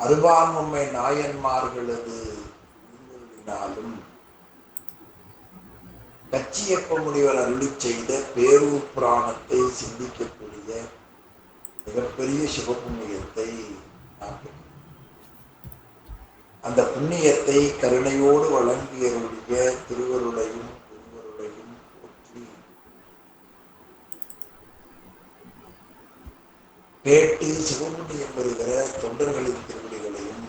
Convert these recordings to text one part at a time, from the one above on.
அருவான்மும்மை நாயன்மார்களது திருவருளினாலும் கச்சியப்ப முனிவர் அருளி செய்த பேரூர் புராணத்தை சிந்திக்கக்கூடிய மிகப்பெரிய சிவபுண்ணியத்தை நாம் அந்த புண்ணியத்தை கருணையோடு வழங்கியருடைய திருவருளையும் திருவருளையும் போற்றி கேட்டு சிவபுண்ணியம் பெறுகிற தொண்டர்களின் திருவடிகளையும்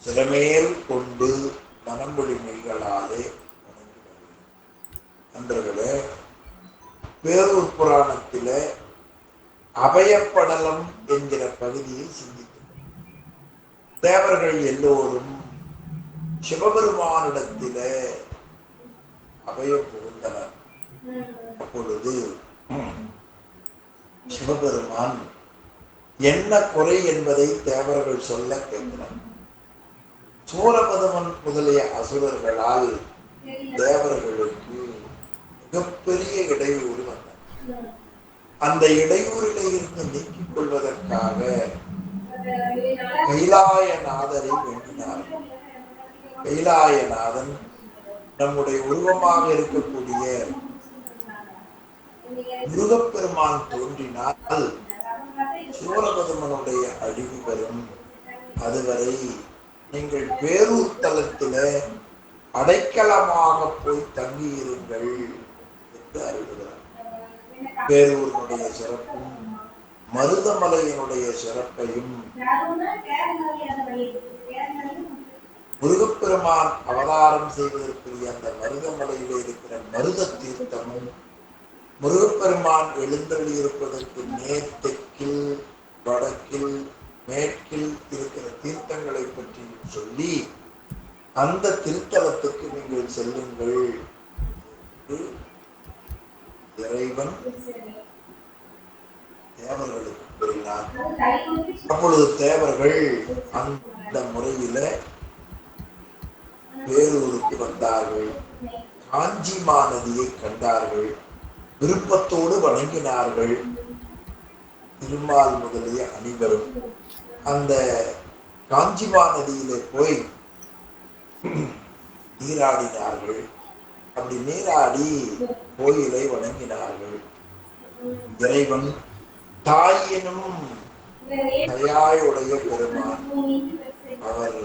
சிலமேல் கொண்டு மனமொழி மெய்களாலே வணங்கி வருகிறேன். நண்பர்களே, பேரூர் புராணத்தில அபயப்படலம் என்கிற பகுதியை சிந்திக்கிறோம். தேவர்கள் எல்லோரும் சிவபெருமானிடத்தில அபயம் புகுந்தனர். அப்பொழுது சிவபெருமான் என்ன குறை என்பதை தேவர்கள் சொல்ல கேட்கிறார். சூரபதமன் முதலிய அசுரர்களால் தேவர்களுக்கு மிகப்பெரிய இடையூறு வந்தது. அந்த இடையூறிலே இருந்து நீக்கிக் கொள்வதற்காக கைலாயநாதரை வேண்டினார். கைலாயநாதன் நம்முடைய உருவமாக இருக்கக்கூடிய முருகப்பெருமான் தோன்றினால் சூரபதமனுடைய அழிவு வரும், அதுவரை நீங்கள் பேரூர் தலத்தில அடைக்கலமாக போய் தங்கியிருங்கள் என்று அறிவுகிறார். பேரூரினுடைய சிறப்பும் மருதமலையினுடைய சிறப்பையும் முருகப்பெருமான் அவதாரம் செய்வதற்குரிய அந்த மருதமலையிலே இருக்கிற மருத தீர்த்தமும் முருகப்பெருமான் எழுந்தருளி இருப்பதற்கு நேர் தெற்கில் வடக்கில் மேற்கில் இருக்கிற தீர்த்தங்களை பற்றி சொல்லி அந்த திருத்தலத்துக்கு நீங்கள் செல்லுங்கள் இறைவன் தேவர்களுக்கு கூறினார். அப்பொழுது தேவர்கள் அந்த முறையில பேரூருக்கு வந்தார்கள். காஞ்சி மாநதியை கண்டார்கள். விருப்பத்தோடு வணங்கினார்கள். திருமால் முதலிய அனைவரும் அந்த காஞ்சிமா நதியிலே போய் நீராடினார்கள். அப்படி நீராடி கோயிலை வணங்கினார்கள். இறைவன் தாயினும் தயாயுடைய பெருமான் அவர்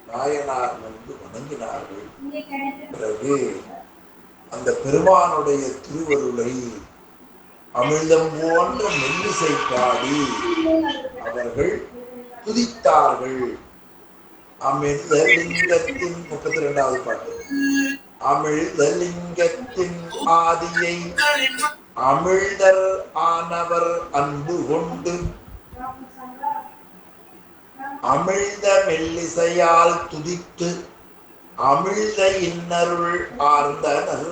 நாயனார் வந்து வணங்கினார்கள். பிறகு அந்த பெருமானுடைய திருவருளை அமிழ்தம் போன்ற மெல்லிசை பாடி அவர்கள் துதித்தார்கள். அமிழ்தலிங்கத்தின் 32வது பாட்டு. அமிழ்தலிங்கத்தின் ஆதியை அமிழ்தர் ஆனவர் அன்பு கொண்டு அமிழ்த மெல்லிசையால் துதித்து அமிழ்த இன்னருள் ஆர்ந்தனர்.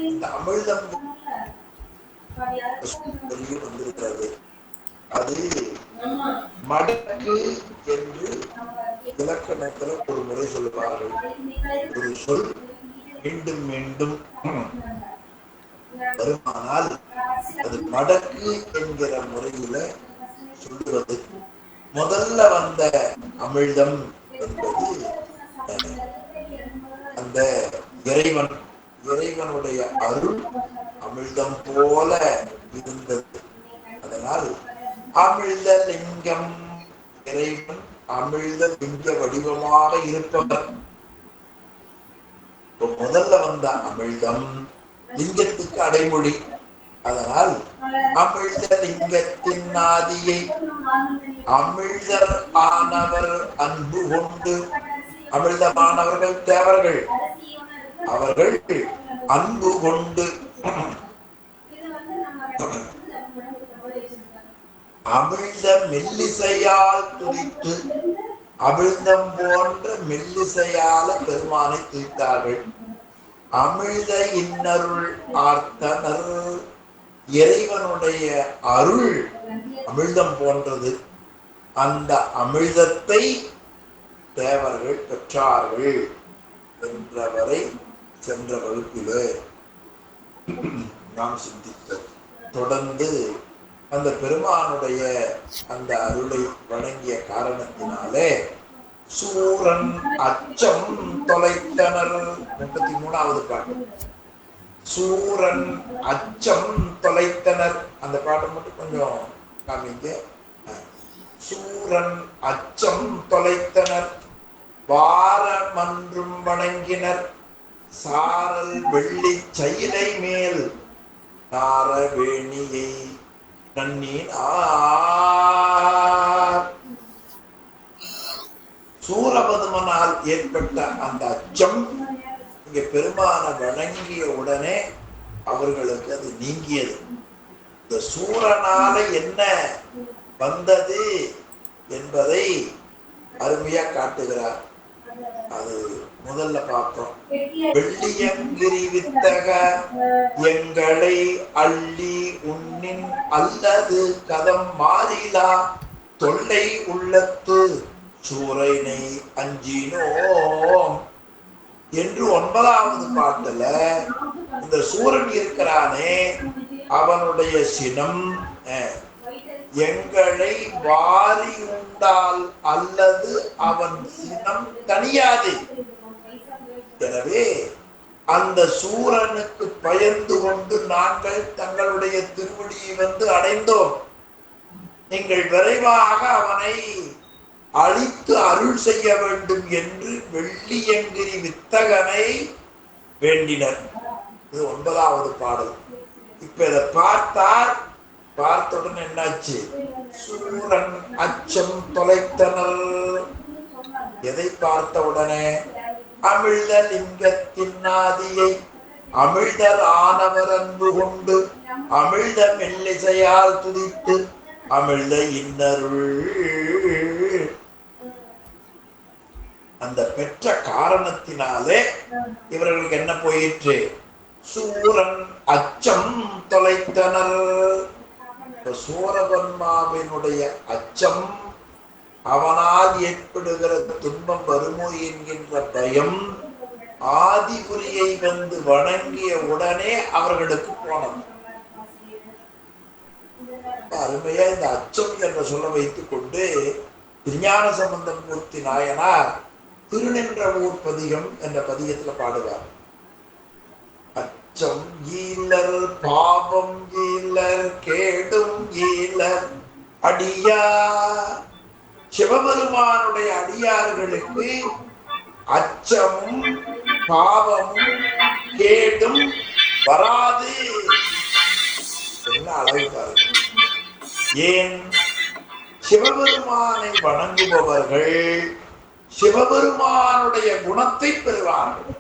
இந்த அமிழ்தம் வந்திருக்கிறது. அது மடக்கு என்று இலக்கணத்தில் ஒரு முறை சொல்லுவார்கள். ஒரு சொல் மீண்டும் மீண்டும் வருமானால் அது மடக்கு என்கிற முறையில சொல்லுவது. முதல்ல வந்த அமிழ்தம் என்பது அந்த இறைவனுடைய அருள் அமிழ்தம் போல இருந்தது. அதனால் அமிழ்த லிங்கம், இறைவன் அமிழ்த லிங்க வடிவமாக இருப்பவர். முதல்ல வந்த அமிழ்தம் லிங்கத்துக்கு அடைமொழி. அதனால் அமிழ்த லிங்கத்தின் ஆதியை அமிழ்தர் ஆனவர் அன்பு கொண்டு, அமிழ்தமானவர்கள் தேவர்கள், அவர்கள் அன்பு கொண்டு அமிழ்த மெல்லிசையால் துதித்து அமிழ்தம் போன்ற மெல்லிசையால பெருமானை துதித்தார்கள். அமிழ்த இன்னருள் ஆர்த்தனர், இறைவனுடைய அருள் அமிழ்தம் போன்றது. அந்த அமிழ்தத்தை தேவர்கள் பெற்றார்கள் என்றவரை சென்ற வகுப்பிலே நாம் சிந்தித்தோம். தொடர்ந்து அந்த பெருமானுடைய அந்த அருளை வழங்கிய காரணத்தினாலே சூரன் அச்சம் தொலைத்தனர். 33வது பாட்டு. சூரன் அச்சம் தொலைத்தனர். அந்த பாட்டை மட்டும் கொஞ்சம் காமிங்க. சூரன் அச்சம் தொலைத்தனர், வாரமன்றும் வணங்கினர், சாரல் வெள்ளி சயிலை மேல் நாரவேணியை நன்னினார். சூரபதுமனால் ஏற்பட்ட அந்த அச்சம் இங்க பெருமான வணங்கிய உடனே அவர்களுக்கு அது நீங்கியது. இந்த சூரனால என்ன வந்தது என்பதை அருமையா காட்டுகிறார். அது முதல்ல பார்த்தோம். வெள்ளியங்கிரி வித்தக எங்களை அள்ளி உன்னின் அல்லது கதம் மாறிலா தொல்லை உள்ளத்து சூரனை அஞ்சினோம் என்று 9வது பாட்டுல இந்த சூரன் இருக்கிறானே அவனுடைய சினம் எங்களை வாரி உண்டால் அல்லது அவன் சினம் தனியாது. எனவே அந்த சூரனுக்கு பயந்து கொண்டு நாங்கள் தங்களுடைய திருவடியை வந்து அடைந்தோம். நீங்கள் விரைவாக அவனை அழித்து அருள் செய்ய வேண்டும் என்று வெள்ளியங்கிரி வித்தகனை வேண்டினர். இது 9வது பாடல். இப்ப இதை பார்த்தவுடன் என்னாச்சு? சூரன் அச்சம் தொலைத்தனர். எதை பார்த்த உடனே? அமிழ்த லிங்கத்தின் ஆதியை அமிழ்தர் ஆனவர் அன்பு கொண்டு அமிழ்த மெல்லிசையால் துதித்து அமிழ்த இன்னருள். அந்த பெற்ற காரணத்தினாலே இவர்களுக்கு என்ன போயிற்று? சூரன் அச்சம் தொலைத்தனர். சூரபன்மாவினுடைய அச்சம், அவனால் ஏற்படுகிற துன்பம் வருமோ என்கின்ற பயம் ஆதிபுரியை வந்து வணங்கிய உடனே அவர்களுக்கு போனது. அருமையா இந்த அச்சம் என்ற சொல்ல வைத்துக் கொண்டு திருஞான சம்பந்தம் மூர்த்தி நாயனார் திருநின்ற ஊர் பதிகம் என்ற பதிகத்துல பாடுவார். அச்சம் ஈலர் பாவம் ஈலர் கேடும் ஈலர் அடியா. சிவபெருமானுடைய அடியார்களுக்கு அச்சமும் பாவமும் கேடும் வராது. என்ன அழகு பாருங்க. ஏன்? சிவபெருமானை வணங்குபவர்கள் சிவபெருமானுடைய குணத்தை பெறுவார்கள்.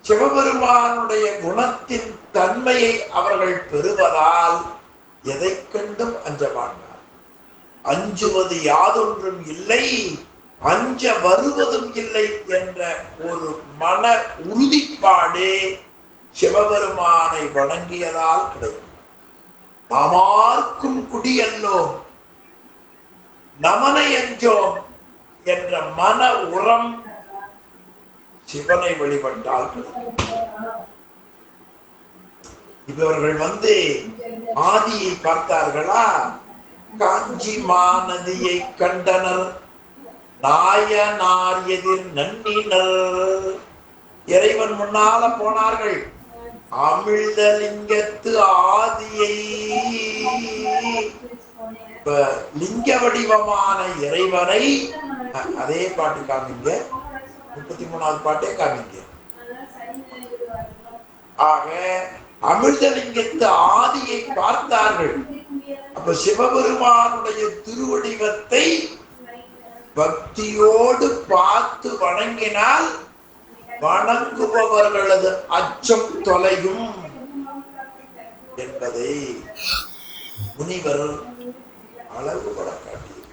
சிவபெருமானுடைய குணத்தின் தன்மையை அவர்கள் பெறுவதால் எதை கண்டும் அஞ்ச மாட்டார். அஞ்சுவது யாதொன்றும் இல்லை, அஞ்ச வருவதும் இல்லை என்ற ஒரு மன உறுதிப்பாடு சிவபெருமானை வணங்கியதால் கிடைக்கும். நாமார்க்கும் குடியல்லோம் நமனை அஞ்சோம் என்ற மன உரம் சிவனை வழிபட்டால் இவர்கள் வந்து ஆதியை பார்த்தார்களா? காஞ்சி மாநதியை கண்டனர், நாயனார் எதிர் நன்னினர். இறைவன் முன்னால போனார்கள். அமிழ்தலிங்கத்து ஆதியை, லிங்க வடிவமான இறைவனை அதே பாட்டு காமிங்க. 33வது பாட்டே காமிங்க. ஆக அமிழ்தலிங்கத்து ஆதியை பார்த்தார்கள். அப்ப சிவபெருமானுடைய திருவடிவத்தை பக்தியோடு பார்த்து வணங்கினால் வணங்குபவர்களது அச்சம் தொலையும் என்பதை முனிவர் அளவுபட காட்டியது.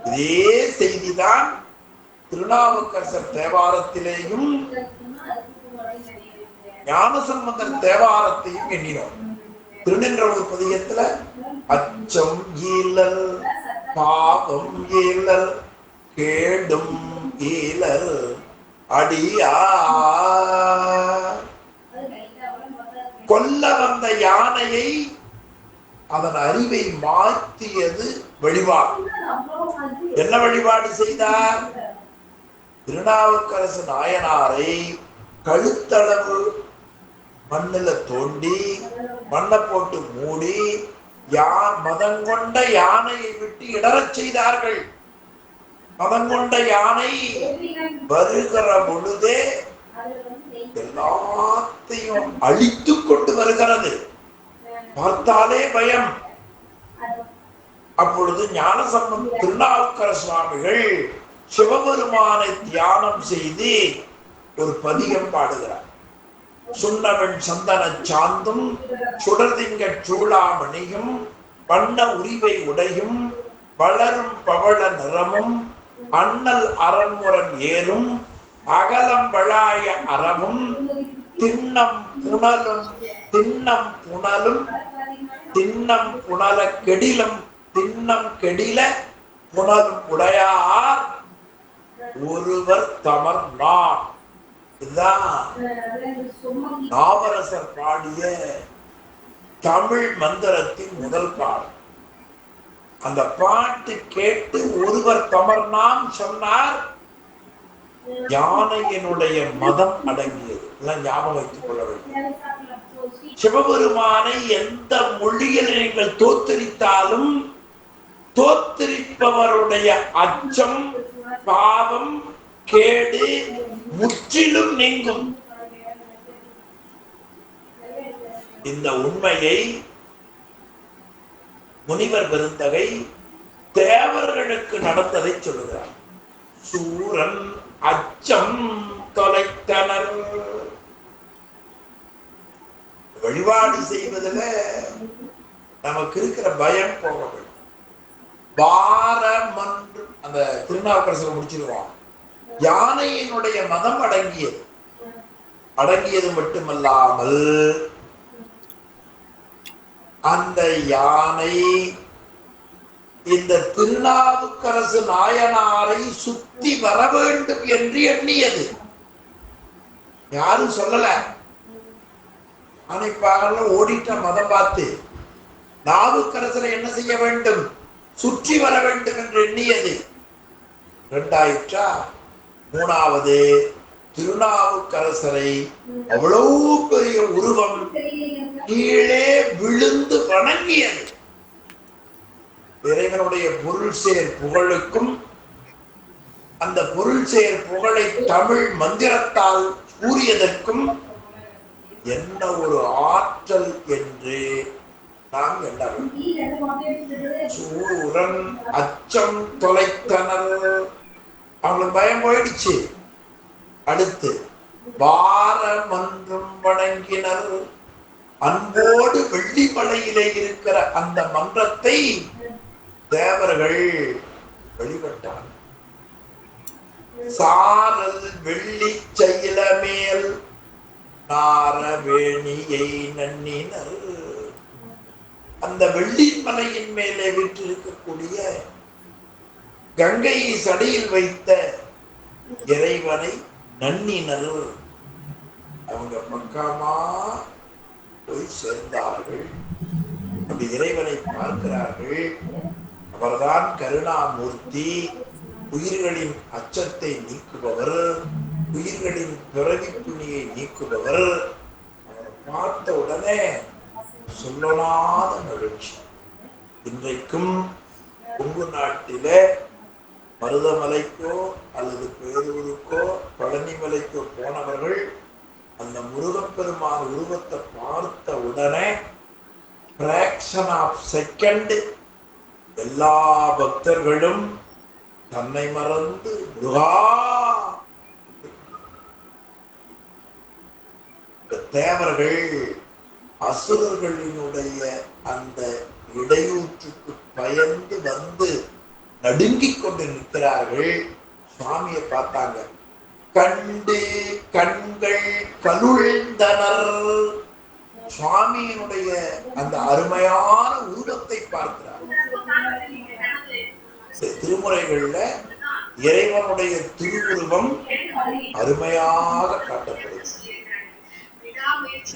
இதே செய்திதான் திருநாவுக்கரசர் தேவாரத்திலேயும் ஞானசம்பந்தர் தேவாரத்தையும் எண்ணினோம். திருநின்றவூர் பதிகத்துல அச்சம் ஈலர் பாவம் ஈலர் கேடும் ஈலர் அடியா. கொல்ல வந்த யானையை அதன் அறிவை மாற்றியது வழிபாடு. என்ன வழிபாடு செய்தார்? திருநாவுக்கரசு நாயனாரை கழுத்தளவு மண்ணில தோண்டி மண்ணை போட்டு மூடி மதங்கொண்ட யானையை விட்டு இடறச் செய்தார்கள். மதங்கொண்ட யானை வருகிற பொழுதே எல்லாத்தையும் அழித்து கொண்டு வருகிறது. பார்த்தாலே பயம். அப்பொழுது ஞானசம்பந்த திருநாவுக்கர சுவாமிகள் சிவபெருமானை தியானம் செய்து ஒரு பதிகம் பாடுகிறார். சுண்ணவன் சந்தன சாந்தும் சுடர்திங்க சூளாமணியும் வண்ண உரிவை உடையும் வளரும் பவள நிறமும் அண்ணல் அரண்முரன் ஏறும் அகலம் வளாய அறமும் திண்ணம் புனலும் திண்ணம் புனல கெடிலும் திண்ணம் கெடில புனலும் உடையார் ஒருவர் தமர் நான். இதுதான் நாவரசர் பாடிய தமிழ் மந்திரத்தின் முதல் பாடல். அந்த பாட்டு கேட்டு ஒருவர் தமர்னான் சொன்னார். யானையினுடைய மதம் அடங்கியது. ஞாபகம் வைத்துக் கொள்ள வேண்டும். சிவபெருமானை எந்த மொழியில் நீங்கள் தோத்தரித்தாலும் தோத்தரிப்பவருடைய அச்சம், பாவம், கேடு முற்றிலும் நீங்கும். இந்த உண்மையை முனிவர் பெருந்தகை தேவர்களுக்கு நடந்ததை சொல்லுகிறார். சூரன் அச்சம் தொலைத்தனர். வழிபாடு செய்வதில் நமக்கு இருக்கிற பயம் போக வேண்டும். வாரம் அந்த திருநாவுக்கரசரை முடிச்சிருவோம். யானையினுடைய மதம் அடங்கியது மட்டுமல்லாமல் அந்த யானை இந்த திருநாவுக்கரசு நாயனாரை சுத்தி வர வேண்டும் என்று எண்ணியது. யாரும் சொல்லல. யானைப்பாகல ஓடிட்ட மதம் பார்த்து நாவுக்கரசரை என்ன செய்ய வேண்டும்? சுற்றி வர வேண்டும் என்று எண்ணியது. இரண்டாயிற்றா? மூணாவது திருநாவுக்கரசரை அவ்வளவு பெரிய உருவம் கீழே விழுந்து வணங்கியது. இறைவனுடைய பொருள் சேர் புகழுக்கும் அந்த பொருள் சேர் புகழை தமிழ் மந்திரத்தால் கூறியதற்கும் என்ன ஒரு ஆற்றல் என்று நாம் எண்ண வேண்டும். சூரன் அச்சம் தொலைத்தனர். அவங்களுக்கு பயம் போயிடுச்சு. அடுத்து வாரமன்றும் வணங்கினர். அன்போடு வெள்ளிமலையிலே இருக்கிற அந்த மன்றத்தை தேவர்கள் வழிபட்டார். சாரல் வெள்ளி செயல மேல் நாரவேணியை நன்னினர். அந்த வெள்ளிமலையின் மேலே விற்றிருக்கக்கூடிய கங்கை சடையில் வைத்த இறைவனை நன்னினர். அவங்க பக்கமா போய் சேர்ந்தார்கள். அப்படி இறைவனை பார்க்கிறார்கள். அவர்தான் கருணாமூர்த்தி, உயிர்களின் அச்சத்தை நீக்குபவர், உயிர்களின் பிறவி புண்ணியை நீக்குபவர். அவரை பார்த்த உடனே சொல்லலாத மகிழ்ச்சி. இன்றைக்கும் கொங்கு நாட்டில மருதமலைக்கோ அல்லது பேரூருக்கோ பழனிமலைக்கோ போனவர்கள் அந்த முருகப்பெருமான் உருவத்தை பார்த்த உடனே பிராக்ஷன் ஆஃப் செகண்ட் எல்லா பக்தர்களும் தன்னை மறந்து முருகா. தேவர்கள் அசுரர்களினுடைய அந்த இடையூற்றுக்கு பயந்து வந்து நடுங்கிக் கொண்டு நிற்கிறார்கள். சுவாமியை பார்த்தாங்க. கண்டு கண்கள் கலுழ்ந்தனர். சுவாமியினுடைய அந்த அருமையான உருவத்தை பார்க்கிறார். திருமுறைகள்ல இறைவனுடைய திருவுருவம் அருமையாக காட்டப்படுகிறது.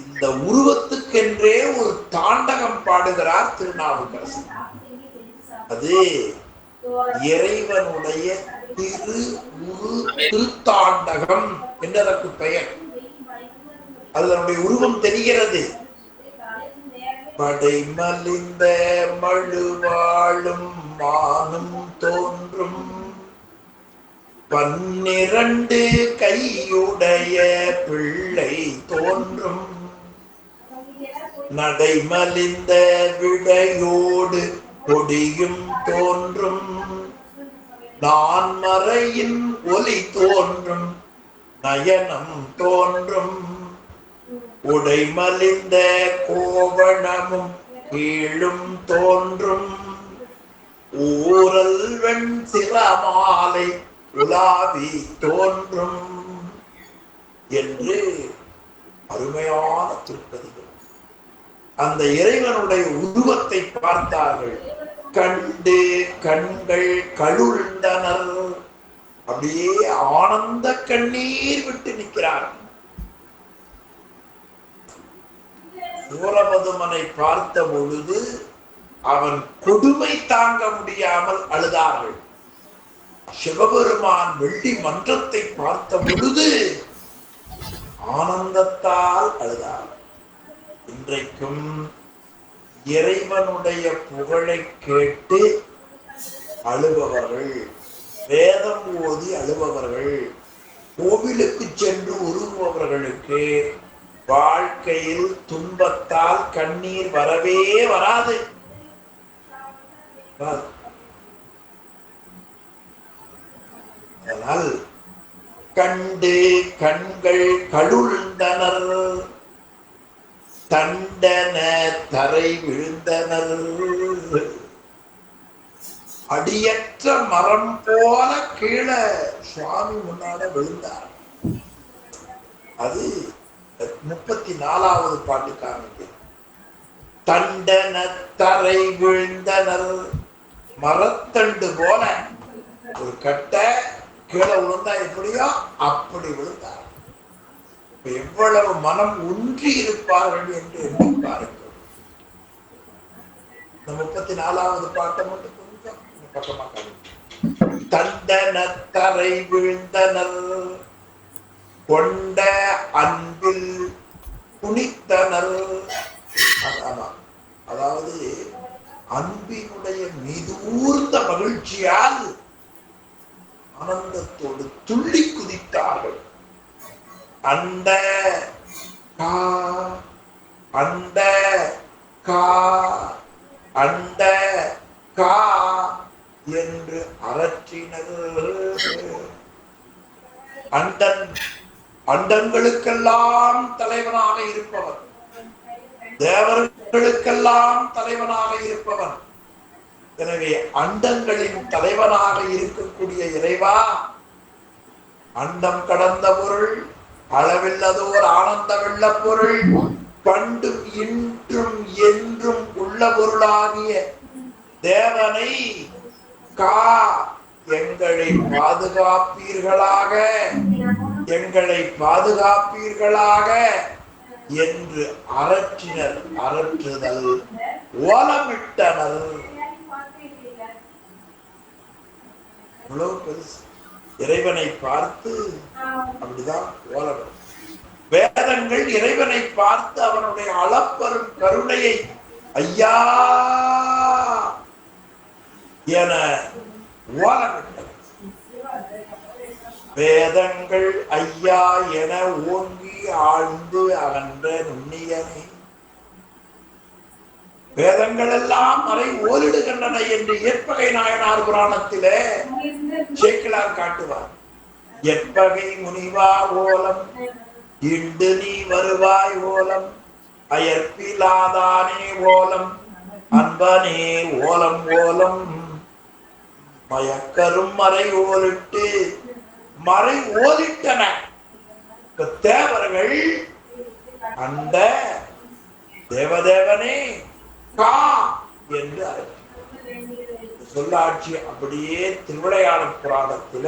இந்த உருவத்துக்கென்றே ஒரு தாண்டகம் பாடுகிறார் திருநாவுக்கரசர். அது இறைவனுடைய திரு உரு திருத்தாண்டகம் என்றதற்கு பெயர். அதனுடைய உருவம் தெரிகிறது. படை மலிந்த மழுவாழும் மானும் தோன்றும், 12 கையுடைய பிள்ளை தோன்றும், நடைமலிந்த விடையோடு கொடியும் தோன்றும், நான்மறையின் ஒலி தோன்றும், நயனம் தோன்றும், உடைமலிந்த கோவணமும் கீழும் தோன்றும், ஊரல் வெண் சிரமாலை உலாவி தோன்றும் என்று அருமையான திருப்பதிகள். அந்த இறைவனுடைய உருவத்தை பார்த்தார்கள். கண்டு கண்கள் கழுழ்ந்தனர். அப்படியே ஆனந்த கண்ணீர் விட்டு நிற்கிறார். சூரபதுமனை பார்த்த பொழுது அவன் கொடுமை தாங்க முடியாமல் அழுதார்கள். சிவபெருமான் வெள்ளி மன்றத்தை பார்த்த பொழுது ஆனந்தத்தால் அழுதார். இன்றைக்கும் இறைவனுடைய புகழை கேட்டு அழுபவர்கள், வேதம் ஓதி அழுபவர்கள், கோவிலுக்கு சென்று உருகுபவர்களுக்கு வாழ்க்கையில் துன்பத்தால் கண்ணீர் வரவே வராது. அதனால் கண்டு கண்கள் கழுழ்ந்தனர், தண்டன தரை விழுந்தனர். அடியற்ற மரம் போல கீழே சுவாமி முன்னாட விழுந்தார். அது 34வது பாட்டுக்கானது. தண்டன தரை விழுந்தனர். மரத்தண்டு போல ஒரு கட்டை கீழே விழுந்தா எப்படியோ அப்படி விழுந்தார். எவ்வளவு மனம் ஒன்றி இருப்பார்கள் என்று எண்ணி பாருங்கள். இந்த 34வது பாட்டை மட்டும் கொஞ்சம் பக்கமா காணும். தண்டன தரை விழுந்தனர், கொண்ட அன்பில் குனித்தனர். அதாவது அன்பினுடைய மீதூர்ந்த மகிழ்ச்சியால் ஆனந்தத்தோடு துள்ளி குதித்தார்கள். அண்ட கா அண்ட கா அண்ட கா என்று அரற்றினர். அண்டன் அண்டங்களுக்கெல்லாம் தலைவனாக இருப்பவன், தேவர்களுக்கெல்லாம் தலைவனாக இருப்பவன். எனவே அண்டங்களின் தலைவனாக இருக்கக்கூடிய இறைவா, அண்டம் கடந்த பொருள், அளவில்லதோர் ஆனந்த வெள்ள பொருள், பண்டும் இன்றும் என்றும் உள்ள பொருளாகிய தேவனை கா எங்களை பாதுகாப்பீர்களாக, எங்களை பாதுகாப்பீர்களாக என்று அரற்றினர். அரற்றுதல் ஓலமிட்டனர். இறைவனை பார்த்து அப்படிதான் ஓலம். வேதங்கள் இறைவனை பார்த்து அவனுடைய அளப்பெரும் கருணையை ஐயா என ஓலமிட்டனர். வேதங்கள் ஐயா என ஓங்கி ஆழ்ந்து அகன்ற நுண்ணியனை, வேதங்கள் எல்லாம் மறை ஓலிடுகின்றன என்று ஏற்பகை நாயனார் புராணத்திலே சேக்கிழார் காட்டுவார். எப்பகை முனிவா ஓலம், இண்டு நீ வருவாய் ஓலம், அயற்பிலாதானே ஓலம், அன்பனே ஓலம் ஓலம், மயக்கரும் மறை ஓலிட்டு மறை ஓலிட்டன. தேவர்கள் அந்த தேவதேவனே கா என்று சொல்லாட்சி. அப்படியே திருவிளையாடற் புராணத்தில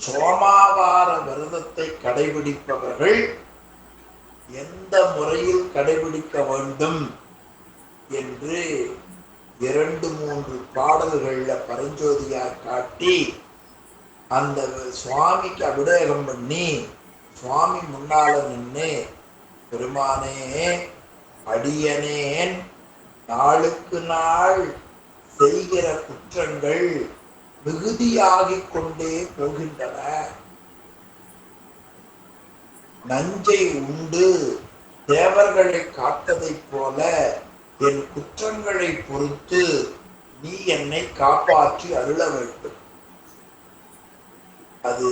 சோமாவார விரதத்தை கடைபிடிப்பவர்கள் எந்த முறையில் கடைபிடிக்க வேண்டும் என்று 2-3 பாடல்கள்ல பரஞ்சோதியார் காட்டி அந்த சுவாமிக்கு அபிஷேகம் பண்ணி சுவாமி முன்னால நின்று, பெருமானே அடியனேன் நாளுக்கு நாள் செய்கிற குற்றங்கள் மிகுதியாகிக் கொண்டே போகின்றன, நஞ்சை உண்டு தேவர்களை காத்ததைப் போல என் குற்றங்களை பொறுத்து நீ என்னை காப்பாற்றி அருள வேண்டும். அது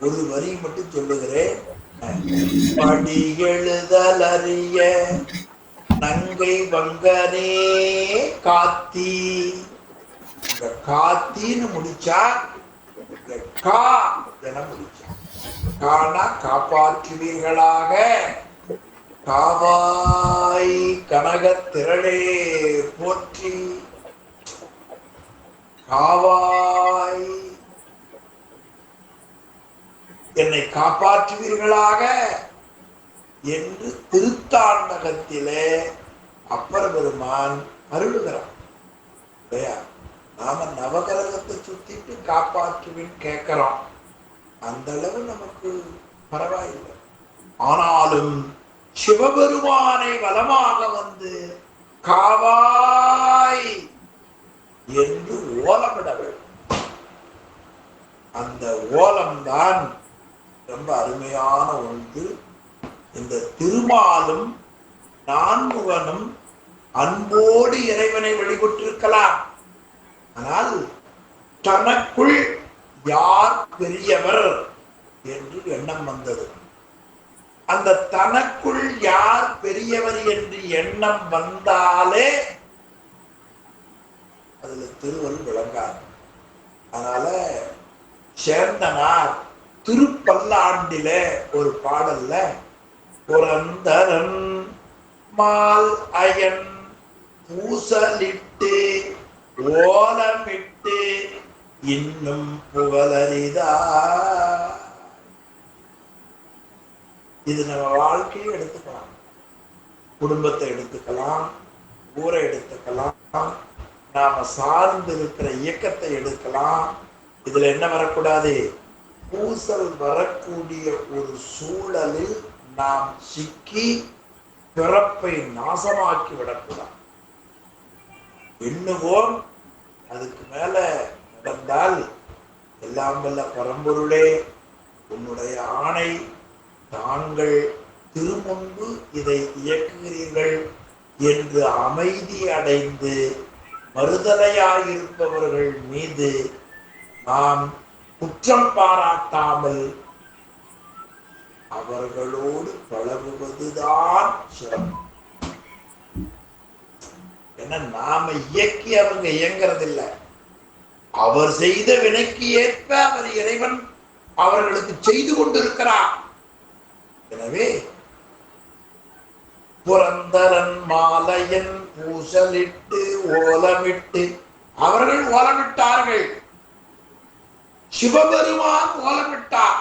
ஒரு வரி மட்டும் சொல்லுகிறேன். படி எழுதல் அறிய நங்கை வங்கனே காத்தி. இந்த காத்தின்னு முடிச்சா கா என முடிச்சா, காணா காப்பாற்றுவீர்களாக, காவாய் கனக திரளே போற்றி, காவாய் என்னை காப்பாற்றுவீர்களாக என்று திருத்தாண்டகத்திலே அப்பர் பெருமான் அருளுகிறார். நாம நவகிரகத்தை சுத்திட்டு காப்பாற்றுவேன் கேட்கிறோம், அந்த அளவு நமக்கு பரவாயில்லை. ஆனாலும் சிவபெருமானை வலமாக வந்து காவாய் என்று ஓலமிட வேண்டும். அந்த ஓலம்தான் ரொம்ப அருமையான ஒன்று. இந்த திருமாலும் நான்முகனும் அன்போடு இறைவனை வழிபட்டிருக்கலாம். ஆனால் தனக்குள் யார் பெரியவர் என்று எண்ணம் வந்தது. அந்த தனக்குள் யார் பெரியவர் என்று எண்ணம் வந்தாலே அதுல திருவள் விளங்காது. அதனால சேர்ந்தனார் திருப்பல்லாண்டில ஒரு பாடல்ல புரந்தரன் மால் அயன் பூசலிட்டு ஓலமிட்டு இன்னும் புகழறிதா. இது நம்ம வாழ்க்கையை எடுத்துக்கலாம், குடும்பத்தை எடுத்துக்கலாம், ஊரை எடுத்துக்கலாம், நாம சார்ந்து இருக்கிற இயக்கத்தை எடுக்கலாம். இதுல என்ன வரக்கூடாது? பூசல் வரக்கூடிய ஒரு சூழலில் நாம் சிக்கி பிறப்பை நாசமாக்கி விடக்கூடாது. எண்ணுவோம், அதுக்கு மேல நடந்தால் எல்லாம் வல்ல பரம்பொருளே உன்னுடைய ஆணை, தாங்கள் திருமுன்பு இதை இயக்குகிறீர்கள் என்று அமைதி அடைந்து மறுதலையாயிருப்பவர்கள் மீது நாம் குற்றம் பாராட்டாமல் அவர்களோடு பழகுவதுதான் சிறப்பு. ஏன்னா நாம இயக்கி அவங்க இயங்கிறதில்லை, அவர் செய்த வினைக்கு ஏற்ப அவர் இறைவன் அவர்களுக்கு செய்து கொண்டிருக்கிறார். எனவே புரந்தரன் மாலையன் பூசலிட்டு ஓலமிட்டு, அவர்கள் ஓலமிட்டார்கள், சிவபெருமான் ஓலமிட்டார்.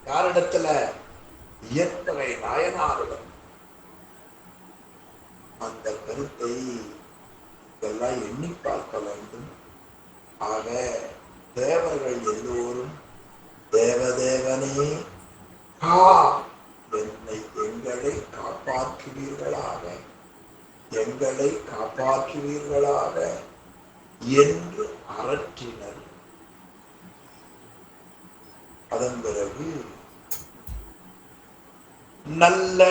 யாரிடத்துல? இயற்கை நாயனாரிடம். அந்த கருத்தை இதெல்லாம் எண்ணி பார்க்க வேண்டும். ஆக தேவர்கள் எல்லோரும் தேவதேவனே கா என்னை, எங்களை காப்பாற்றுவீர்களாக, எங்களை காப்பாற்றுவீர்களாக என்று அரற்றினர். அதன் பிறகு நல்ல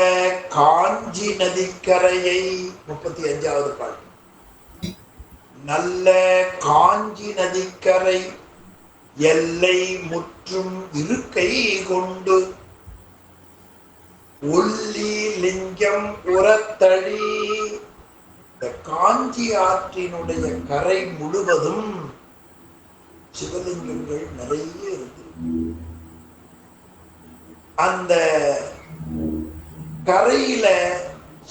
காஞ்சி நதிக்கரையை 35வது பாட்டு. நல்ல காஞ்சி நதிக்கரை எல்லை முற்றும் இருக்கை கொண்டு ஒல்லி லிங்கம் உரத்தடி. இந்த காஞ்சி ஆற்றினுடைய கரை முழுவதும் சிவலிங்கங்கள் நிறைய இருக்கு. அந்த கரையில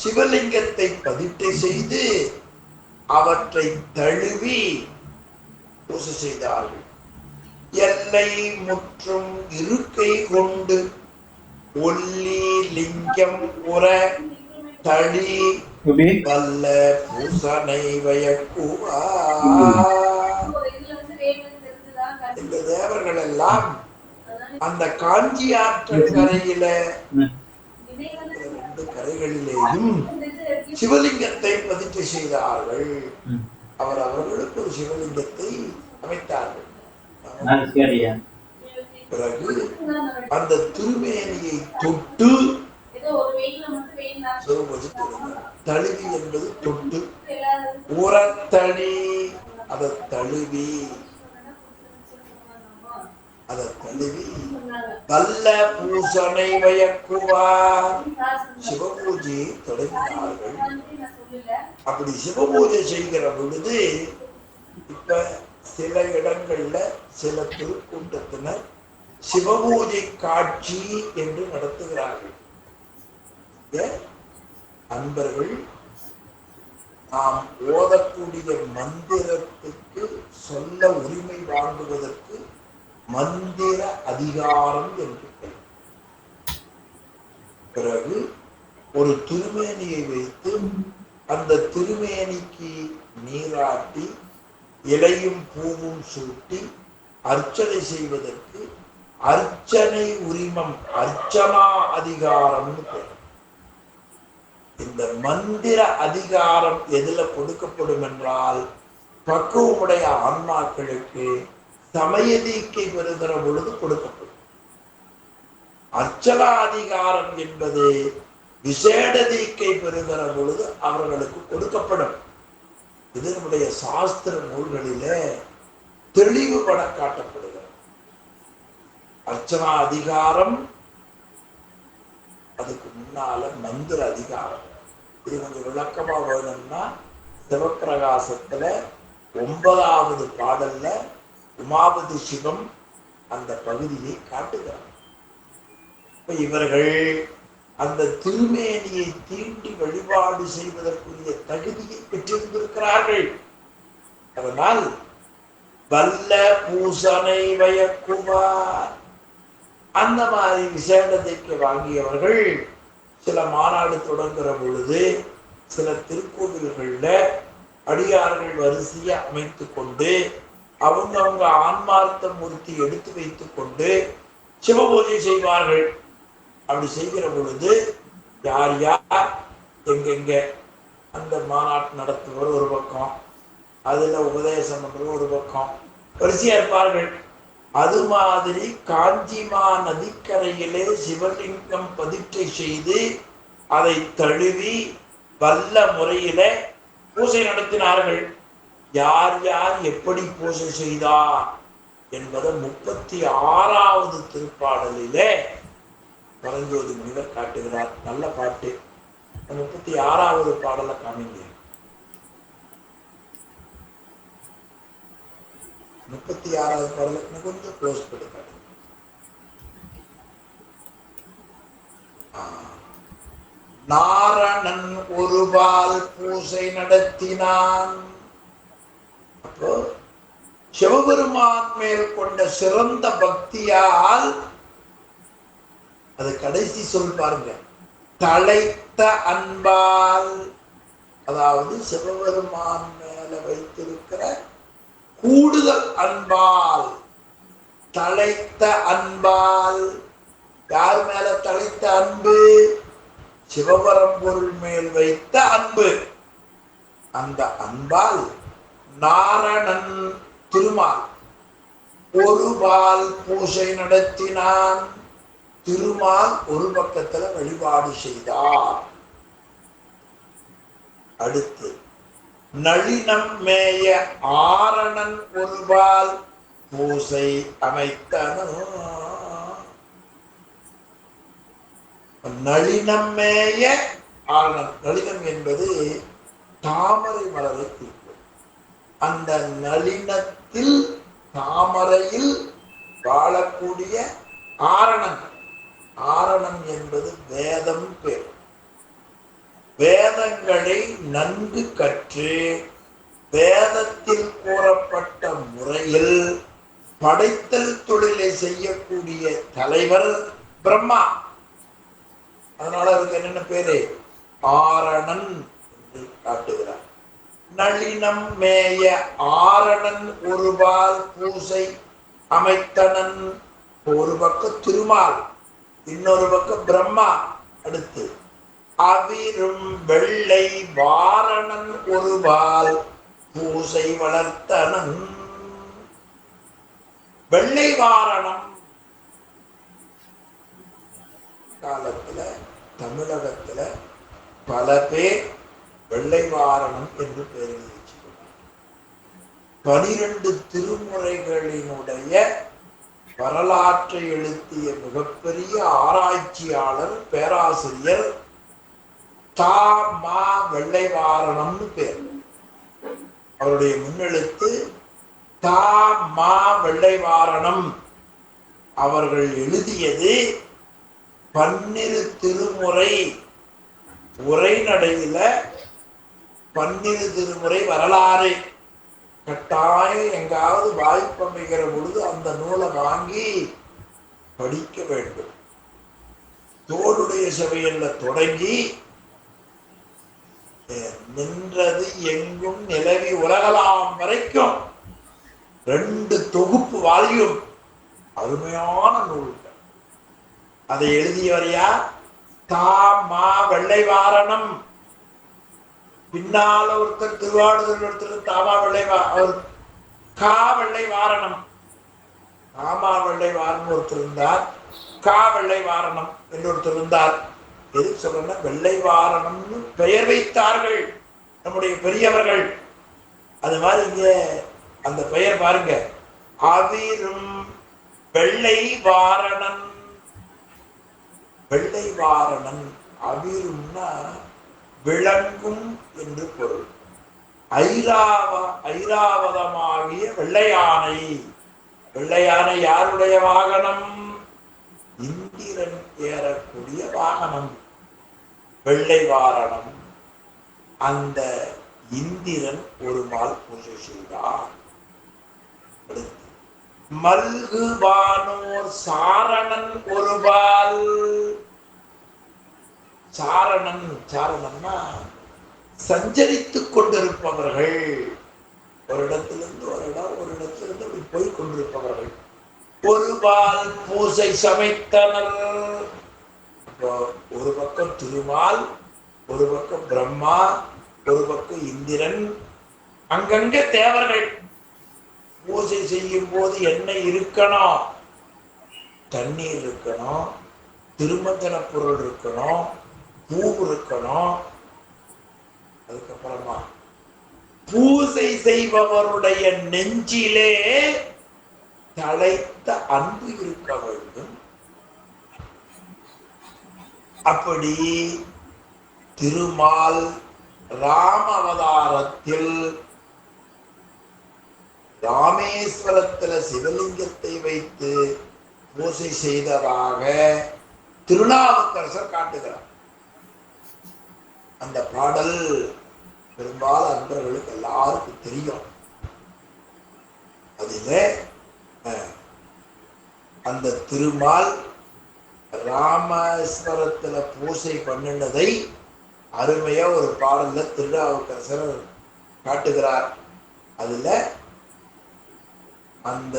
சிவலிங்கத்தை பதிட்டை செய்து அவற்றை தழுவி பூசை செய்தார்கள். எல்லை முற்றும் இருக்கை கொண்டு ஒல்லி லிங்கம் உற தளி வல்ல பூசனை வயக்குவா. இந்த தேவர்கள் எல்லாம் அந்த காஞ்சி ஆற்றல் கரையில 2 கரைகளிலேயும் சிவலிங்கத்தை பதிற்று செய்தார்கள். அவர்களுக்கு ஒரு சிவலிங்கத்தை அமைத்தார்கள். பிறகு அந்த திருமேனியை தொட்டு தழுவி என்பது தொட்டு, உரத்தளி அதை தழுவி வல்ல பூசனை வயக்குவார் சிவபூஜையை தொடங்கினார்கள். அப்படி சிவபூஜை செய்கிற பொழுது இப்ப சில இடங்கள்ல சில திருக்கூட்டத்தினர் சிவபூஜை காட்சி என்று நடத்துகிறார்கள். அன்பர்கள் நாம் ஓதக்கூடிய மந்திரத்துக்கு சொல்ல உரிமை வாங்குவதற்கு மந்திர அதிகாரம் என்று பெயர். பிறகு ஒரு திருமேனியை வைத்து அந்த திருமேனிக்கு நீராட்டி இலையும் பூவும் சூட்டி அர்ச்சனை செய்வதற்கு அர்ச்சனை உரிமம், அர்ச்சனா அதிகாரம் பெயர். இந்த மந்திர அதிகாரம் எதுல கொடுக்கப்படும் என்றால் பக்குவமுடைய ஆன்மாக்களுக்கு சமய தீக்கை பெறுகிற பொழுது கொடுக்கப்படும். அர்ச்சனா அதிகாரம் என்பது விசேட தீக்கை பெறுகிற பொழுது அவர்களுக்கு கொடுக்கப்படும். இது நம்முடைய சாஸ்திர நூல்களிலே தெளிவுபட காட்டப்படுகிறது. அர்ச்சனா அதிகாரம், அதுக்கு முன்னால மந்திர அதிகாரம். இது கொஞ்சம் விளக்கமா வேணும்னா சிவப்பிரகாசத்துல 9வது பாடல்ல உமாபதி சிவம் அந்த பகுதியை காட்டுகிறார். இவர்கள் அந்த திருமேனியை தீண்டி வழிபாடு செய்வதற்குரிய தகுதியை பெற்றிருந்திருக்கிறார்கள். அதனால் வல்ல பூசனை வயக்குவார் அந்த மாதிரி விசேடத்தைக்கு வாங்கியவர்கள் சில மாநாடு தொடங்குற பொழுது சில திருக்கோவில்கள்ல அடியார்கள் வரிசையை அமைத்து கொண்டு அவங்க ஆன்மார்த்த மூர்த்தி எடுத்து வைத்துக் கொண்டு சிவபூஜை செய்வார்கள். அப்படி செய்கிற பொழுது யார் யார் எங்கெங்க அந்த மாநாட்டு நடத்துவர் ஒரு பக்கம், அதுல உபதேசம் பண்றது ஒரு பக்கம் வரிசையா இருப்பார்கள். அது மாதிரி காஞ்சிமா நதிக்கரையிலே சிவலிங்கம் பதிற்றை செய்து அதை தழுவி வல்ல முறையில பூஜை நடத்தினார்கள். யார் யார் எப்படி பூஜை செய்தார் என்பதை 36வது திருப்பாடலிலே பரஞ்சோதி முனிவர் காட்டுகிறார். நல்ல பாட்டு. 36வது பாடலை காமிங்க. 36வது பாடலுக்கு கொஞ்சம் க்ளோஸ் பண்ணி நாரணன் ஒருபால் பூசை நடத்தினான். அப்போ சிவபெருமான் மேல் கொண்ட சிறந்த பக்தியால், அது கடைசி சொல் பாருங்க, தழைத்த அன்பால், அதாவது சிவபெருமான் மேல வைத்திருக்கிற கூடுதல் அன்பால், தழைத்த அன்பால். யார் மேல தழைத்த அன்பு? சிவபரம்பொருள் மேல் வைத்த அன்பு. அந்த அன்பால் நாரணன் திருமால் ஒருபால் பூசை நடத்தினான். திருமால் ஒரு பக்கத்துல வழிபாடு செய்தார். அடுத்து நளினம் மேய ஆரணன் ஒருபால் பூசை அமைத்தனோ. நளினம் மேய ஆரணன், நளினம் என்பது தாமரை மலரை குறிக்கும். அந்த நளினத்தில் தாமரையில் வாழக்கூடிய ஆரணன். ஆரணம் என்பது வேதம் பேர். வேதங்களை நன்கு கற்று வேதத்தில் கூறப்பட்ட முறையில் படைத்தல் தொழிலை செய்யக்கூடிய தலைவர் பிரம்மா. அதனால அதுக்கு என்னென்ன பேரு? ஆரணன் என்று காட்டுகிறார். நளினம் மேய ஆரணன் ஒருபால் பூசை அமைத்தனன். ஒரு பக்கம் திருமால், இன்னொரு பக்கம் பிரம்மா. அடுத்து அவிரும் வெள்ளை வாரணன் ஒருபால் பூசை வளர்த்தனன். வெள்ளை வாரணம் காலத்துல தமிழகத்துல பல பேர் வெள்ளை வாரணம் என்று பெயர் வச்சுக்கொண்டார். 12 திருமுறைகளினுடைய வரலாற்றை எழுதிய மிகப்பெரிய ஆராய்ச்சியாளர் பேராசிரியர் தா மா வெள்ளை வாரணம்னு பேர். அவருடைய முன்னெழுத்து தா மா வெள்ளை வாரணம். அவர்கள் எழுதியது 12 திருமுறை உரைநடையில 12 திருமுறை வரலாறு. கட்டாயம் எங்காவது வாய்ப்பு அமைகிற பொழுது அந்த நூலை வாங்கி படிக்க வேண்டும். தோடுடைய சபையில தொடங்கி நின்றது எங்கும் நிலவி உலகலாம் வரைக்கும் 2 தொகுப்பு வால்யூம் அருமையான நூல்கள். அதை எழுதியவர் யார்? தா மா வெள்ளை வாரணம். பின்னால ஒருத்தர் திருவாடுதல் ஒருத்தர் தாமா வெள்ளை அவர் கா வெள்ளை வாரணம். தாமா வெள்ளை வாரணம் ஒருத்தர் இருந்தார், கா வெள்ளை வாரணம் என்று ஒருத்தர் இருந்தார். எது சொல்றேன்னா வெள்ளை வாரணம்னு பெயர் வைத்தார்கள் நம்முடைய பெரியவர்கள். அது மாதிரி இங்க அந்த பெயர் பாருங்க, அவிரும் வெள்ளை வாரணன். வெள்ளை வாரணன் அவிரும்னா விளங்கும் என்று பொருள். ஐராவதமாகிய வெள்ளையானை. வெள்ளையானை யாருடைய வாகனம்? இந்திரன் ஏறக்கூடிய வாகனம் வெள்ளை வாரணம். அந்த இந்திரன் ஒரு நாள் பூஜை செய்தார். மல்கு வானோர் சாரணன் ஒருபால். சாரணன், சாரணன்னா சஞ்சரித்துக் கொண்டிருப்பவர்கள். ஒரு இடத்திலிருந்து ஒரு இடம், ஒரு இடத்திலிருந்து அப்படி போய் கொண்டிருப்பவர்கள். ஒருபால் பூசை சமைத்தனர். ஒரு பக்கம் திருமால், ஒரு பக்கம் பிரம்மா, ஒரு பக்கம் இந்திரன். அங்கங்க தேவர்கள். பூஜை செய்யும் போது என்ன இருக்கணும்? தண்ணீர் இருக்கணும், திருமஞ்சன பொருள் இருக்கணும், பூ இருக்கணும். அதுக்கப்புறமா பூஜை செய்பவருடைய நெஞ்சிலே தலைத்த அன்பு இருக்க வேண்டும். அப்படி திருமால் ராம அவதாரத்தில் ராமேஸ்வரத்துல சிவலிங்கத்தை வைத்து பூஜை செய்ததாக திருநாவுக்கரசர் காட்டுகிறார். அந்த பாடல் பெரும்பாலும் அன்பர்களுக்கு எல்லாருக்கும் தெரியும். அதிலே அந்த திருமால் ராமேஸ்வரத்துல பூஜை பண்ணினதை அருமையா ஒரு பாடல்ல திருநாவுக்கரசர் காட்டுகிறார். அதுல அந்த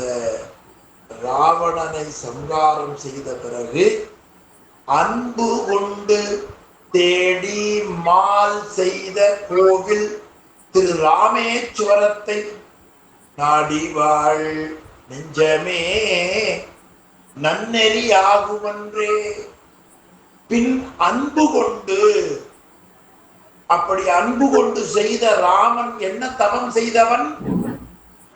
ராவணனை சங்காரம் செய்த பிறகு அன்பு கொண்டு தேடி மால் செய்த கோவில் திரு ராமேஸ்வரத்தை நாடி வாழ் நெஞ்சமே நன்னெறி ஆகுவன்றே. பின் அன்பு கொண்டு, அப்படி அன்பு கொண்டு செய்த ராமன் என்ன தவம் செய்தவன்?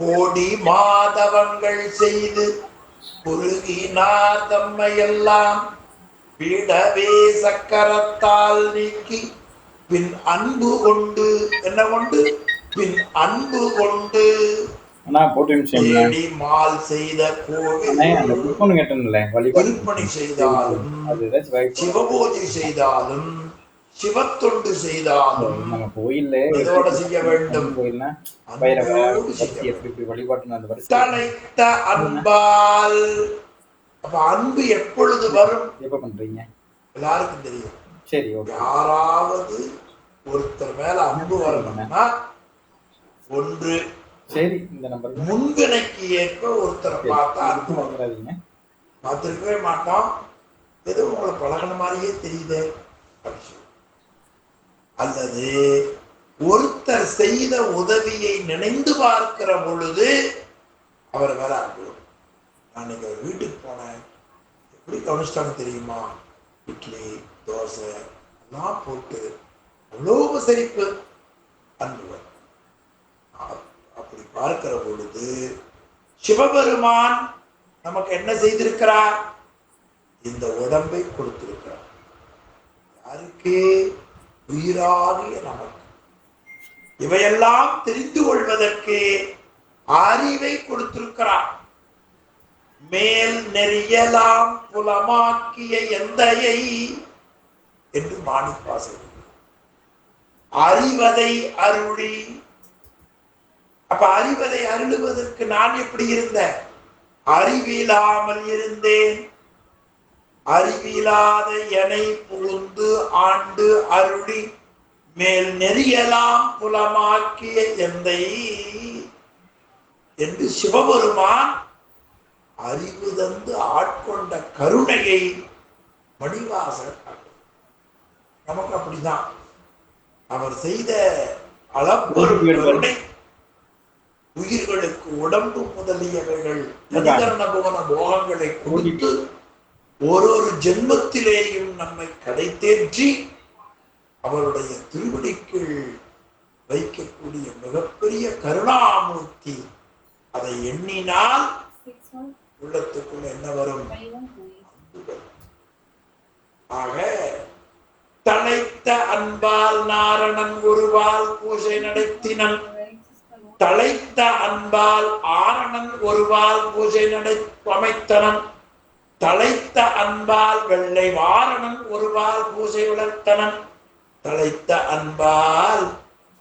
கோடி மாதவங்கள் செய்து குறுகினார் தம்மையெல்லாம் பீடவே சக்கரத்தால் நீக்கி பின் அன்பு கொண்டு, என்ன கொண்டு? பின் அன்பு கொண்டு தேடி மால் செய்த கோவில் திருப்பணி செய்தாலும் சிவபூஜை செய்தாலும் சிவத்தொண்டு செய்தாலும் இதோட செய்ய வேண்டும். தலைத்த அன்பால். அப்ப அன்பு எப்பொழுது வரும்? எப்ப பண்றீங்க? எல்லாருக்கும் தெரியும். சரி, யாராவது ஒருத்தர் மேல அன்பு வரணும்னா ஒன்று சரி, இந்த நம்பர் முன்வினைக்கு ஏற்ப ஒருத்தரை பார்த்தா அன்பு வந்துடாதீங்க, பார்த்துருக்கவே மாட்டோம். ஏதோ உங்களை பழகின மாதிரியே தெரியுது. அல்லது ஒருத்தர் செய்த உதவியை நினைந்து பார்க்கிற பொழுது அவர் மேல அன்பு. நான் இன்னைக்கு வீட்டுக்கு போனேன், எப்படி கவனிச்சிட்டாங்க தெரியுமா, இட்லி தோசை எல்லாம் போட்டு அவ்வளோ உபசரிப்பு, அன்பு. அப்படி பார்க்கிற பொழுது சிவபெருமான் நமக்கு என்ன செய்திருக்கிறார்? இந்த உடம்பை கொடுத்திருக்கிறார். யாருக்கு? உயிராகிய நமக்கு. இவையெல்லாம் தெரிந்து கொள்வதற்கு அறிவை கொடுத்திருக்கிறார். மேல் நெறியலாம் புலமாக்கிய எந்தையை என்று மாணிப்பாசம் அறிவதை அருளி. அப்ப அறிவதை அருளுவதற்கு நான் எப்படி இருந்தேன்? அறிவிலாமல் இருந்தேன். அறிவிலாத எனை புகுந்து ஆண்டு அருளி மேல் நெறியலாம் புலமாக்கிய எந்தை என்று சிவபெருமான் அறிவு தந்து ஆட்கொண்ட கருணையை மணிவாசகர் நமக்கு அப்படிதான். அவர் செய்த அளப்பெரும் கருணை உயிர்களுக்கு உடம்பு முதலியவைகள் அதிகரண புவன போகங்களை கொடுத்து ஒரு ஜென்மத்திலேயும் நம்மை கடை தேற்றி அவருடைய திருவடிக்கு வைக்கக்கூடிய மிகப்பெரிய கருணாமூர்த்தி. அதை எண்ணினால் உள்ளத்துக்குள் என்ன வரும்? ஆக தழைத்த அன்பால் நாரணன் ஒருவால் பூஜை நடத்தினன். தழைத்த அன்பால் ஆரணன் ஒருவால் பூஜை அமைத்தனன். தழைத்த அன்பால் வெள்ளை வாரணன் ஒருவால் பூஜை வளர்த்தனன். தழைத்த அன்பால்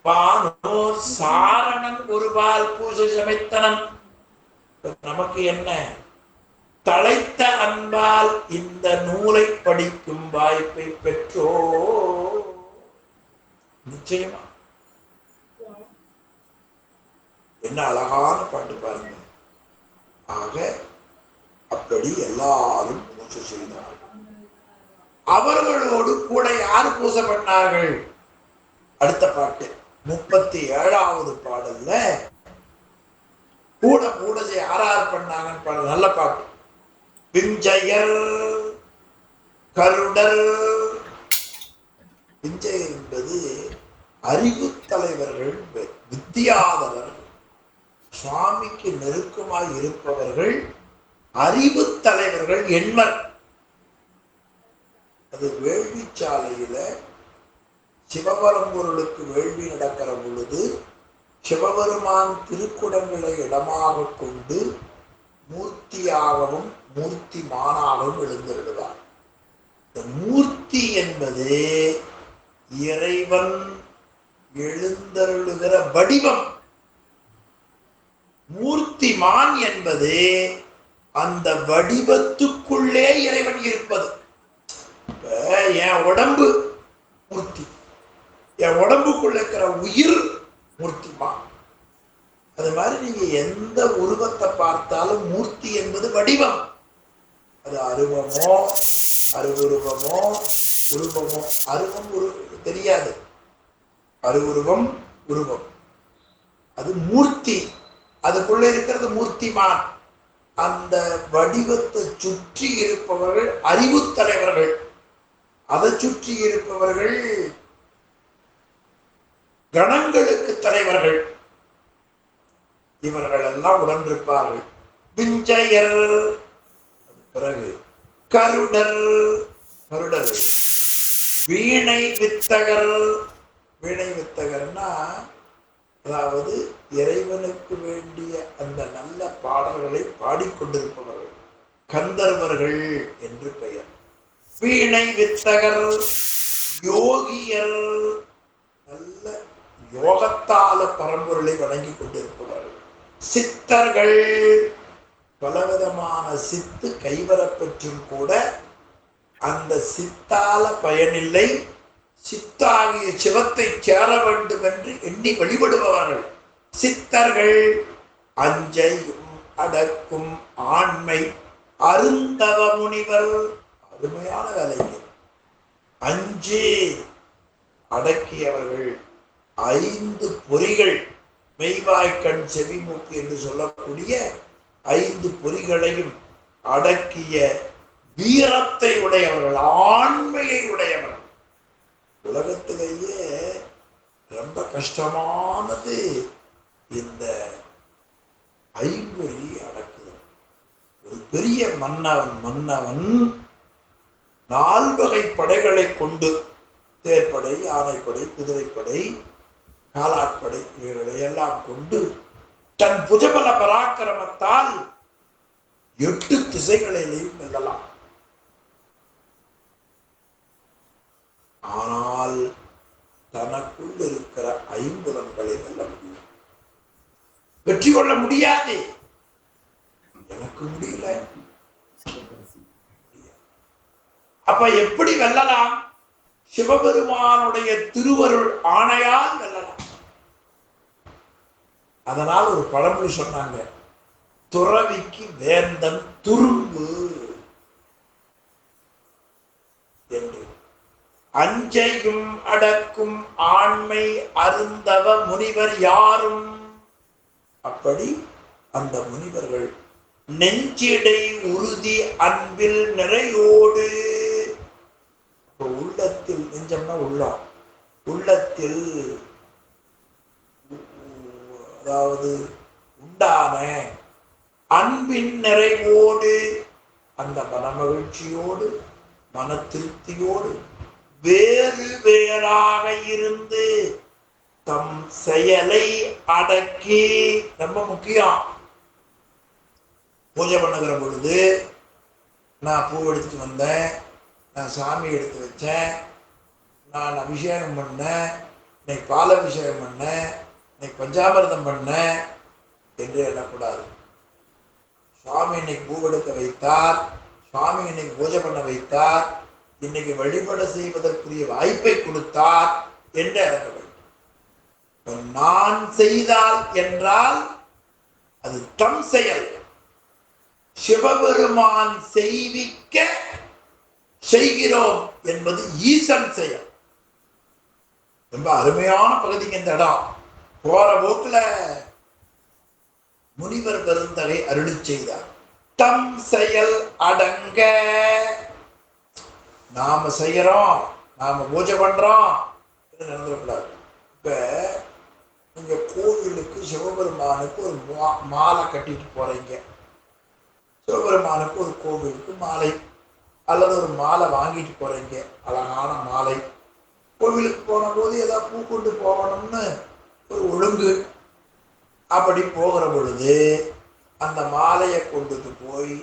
பானோர் சாரணன் ஒருவால் பூஜை சமைத்தனன். நமக்கு என்ன? தழைத்த அன்பால் இந்த நூலை படிக்கும் வாய்ப்பை பெற்றோ. நிச்சயமா என்ன அழகான பாட்டு பாருங்க. ஆக அப்படி எல்லாரும் பூஜை செய்தார்கள். அவர்களோடு கூட யார் பூஜை பண்ணார்கள்? அடுத்த பாட்டு 37வது பாடல்ல கூட பூஜை யாரார் பண்ணாங்கன்னு பாடல். நல்ல பாட்டு. விஞ்சையர் கருடர். விஞ்சையர் என்பது அறிவு தலைவர்கள், வித்தியாதவர்கள், சுவாமிக்கு நெருக்கமாய் இருப்பவர்கள், அறிவு தலைவர்கள் எண்மர். அது வேள்விச்சாலையில சிவபரம்பொருளுக்கு வேள்வி நடக்கிற பொழுது சிவபெருமான் திருக்குடங்களை இடமாக கொண்டு மூர்த்தியாகவும் மூர்த்திமானாகவும் எழுந்திருந்தார். இந்த மூர்த்தி என்பது இறைவன் எழுந்தருளுகிற வடிவம். மூர்த்திமான் என்பது அந்த வடிவத்துக்குள்ளே இறைவன் இருப்பது. என் உடம்பு மூர்த்தி, என் உடம்புக்குள்ள இருக்கிற உயிர் மூர்த்திமான். அது மாதிரி நீங்க எந்த உருவத்தை பார்த்தாலும் மூர்த்தி என்பது வடிவம். அது அருவமோ அருவுருவமோ உருவமோ. அருவம் தெரியாது, அருவுருவம் உருவம் அது மூர்த்தி. அதுக்குள்ள இருக்கிறது மூர்த்திமான். அந்த வடிவத்தை சுற்றி இருப்பவர்கள் அறிவு தலைவர்கள், அதை சுற்றி இருப்பவர்கள் கணங்களுக்கு தலைவர்கள். இவர்கள் எல்லாம் உடனிருப்பார்கள். விஞ்சையர், பிறகு கருடர். கருடர் வீணை வித்தகர். வீணை வித்தகர்னா அதாவது இறைவனுக்கு வேண்டிய அந்த நல்ல பாடல்களை பாடிக்கொண்டிருப்பவர்கள் கந்தர்வர்கள் என்று பெயர். வீணை வித்தகர். யோகியர், நல்ல யோகத்தால பரம்பொருளை வணங்கி கொண்டிருப்பவர்கள். சித்தர்கள், பலவிதமான சித்து கைவரப்பற்றும் கூட அந்த சித்தால பயனில்லை, சித்தாகிய சிவத்தை சேர வேண்டும் என்று எண்ணி வழிபடுபவர்கள் சித்தர்கள். அஞ்சையும் அடக்கும் ஆண்மை அருந்தவ முனிவர். அருமையான வேலைங்க. அஞ்சு அடக்கியவர்கள், ஐந்து பொறிகள், மெய்வாய்க்கண் செவி மூக்கு என்று சொல்லக்கூடிய ஐந்து பொறிகளையும் அடக்கிய வீரத்தை உடையவர்கள், ஆண்மையை உடையவர்கள். உலகத்திலேயே ரொம்ப கஷ்டமானது இந்த ஐம்பொறி அடக்குதல். ஒரு பெரிய மன்னவன் 4 வகை படைகளை கொண்டு, தேர்ப்படை, யானைப்படை, குதிரைப்படை, காலாட்படை, இவைகளை எல்லாம் கொண்டு தன் புஜபல பராக்கிரமத்தால் 8 திசைகளிலேயும் வெல்லலாம். ஆனால் தனக்குள் இருக்கிற 5 புலன்களை வெல்ல முடியும். வெற்றி கொள்ள முடியாது. எனக்கு முடியல. அப்ப எப்படி வெல்லலாம்? சிவபெருமானுடைய திருவருள் ஆணையால் வெல்லலாம். அதனால் ஒரு பழமொழி சொன்னாங்க, துறவிக்கு வேந்தன் துரும்பு என்று. அஞ்சையும் அடக்கும் ஆண்மை அருந்தவ முனிவர் யாரும். அப்படி அந்த முனிவர்கள் நெஞ்சிடை உறுதி அன்பில் நிறையோடு. உள்ளத்தில், நெஞ்சம்னா உள்ளம், உள்ளத்தில் அதாவது உண்டான அன்பின் நிறைவோடு, அந்த மனமகிழ்ச்சியோடு, மன திருப்தியோடு வேறு வேறாக இருந்து தம் செயலை அடக்கி. ரொம்ப முக்கியம். பூஜை பண்ணுகிற பொழுது நான் பூ எடுத்துட்டு வந்தேன், நான் சாமி எடுத்து வச்சேன், நான் அபிஷேகம் பண்ணேன், இன்னைக்கு பால் அபிஷேகம் பண்ணேன், இன்னைக்கு பஞ்சாமிர்தம் பண்ணேன் என்று எண்ணக்கூடாது. சுவாமி இன்னைக்கு பூ எடுக்க வைத்தார், சுவாமி இன்னைக்கு பூஜை பண்ண வைத்தார், இன்னைக்கு வழிபட செய்வதற்குரிய வாய்ப்பை கொடுத்தார் என்று எண்ண வேண்டும். நான் செய்தால் என்றால் அது தம் செயல். சிவபெருமான் செய்விக்க செய்கிறோம் என்பது ஈசன் செயல். ரொம்ப அருமையான பகுதிக்கு இந்த இடம். போற போக்குல முனிவர் பெருந்தகை அருளி செய்தார். தம் செயல் அடங்க. நாம செய்யறோம், நாம பூஜை பண்றோம் நடந்துடக்கூடாது. இப்ப நீங்க கோவிலுக்கு சிவபெருமானுக்கு ஒரு மாலை கட்டிட்டு போறீங்க. சிவபெருமானுக்கு ஒரு கோவிலுக்கு மாலை அல்லது ஒரு மாலை வாங்கிட்டு போறீங்க, அழகான மாலை. கோவிலுக்கு போன போது ஏதாவது பூ கொண்டு போகணும்னு ஒரு ஒழுங்கு. அப்படி போகிற பொழுது அந்த மாலையை கொண்டுட்டு போய்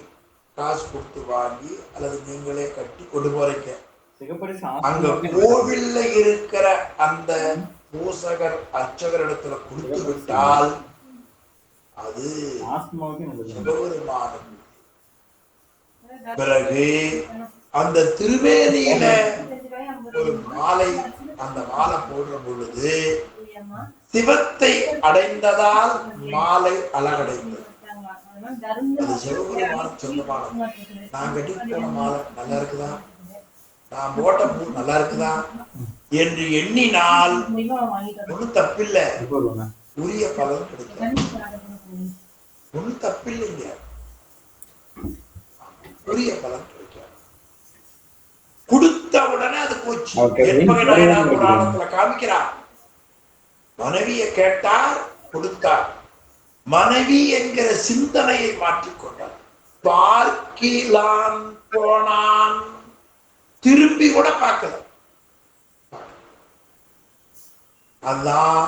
காசு கொடுத்து வாங்கி அல்லது நீங்களே கட்டி கொண்டு போறீங்க. அங்க கோவில்ல இருக்கிற அந்த பூசகர் அர்ச்சகர் இடத்துல கொடுத்து விட்டால் அது சிவபெருமானுக்கு. பிறகு அந்த திருவேணியில ஒரு மாலை, அந்த மாலை போடுற பொழுது சிவத்தை அடைந்ததால் மாலை அழகடைந்தது. அது சிவபெருமானுக்கு சொந்தமானது. நான் கட்டிட்டு போன மாலை நல்லா இருக்குதா, நான் போட்ட பூ நல்லா இருக்குதா என்று எண்ணினால் ஒன்னும் தப்பில்லை, உரிய பலன் கிடைக்கும். ஒன்னும் தப்பில்லைங்க, உரிய பலன் கிடைக்கும். கொடுத்த உடனே அது போச்சு. புராணத்துல காமிக்கிறார். மனைவியை கேட்டார், கொடுத்தார். மனைவி என்கிற சிந்தனையை மாற்றிக்கொண்டார். பார்க்கிலான் போனான், திரும்பி கூட பார்க்கல. அதான்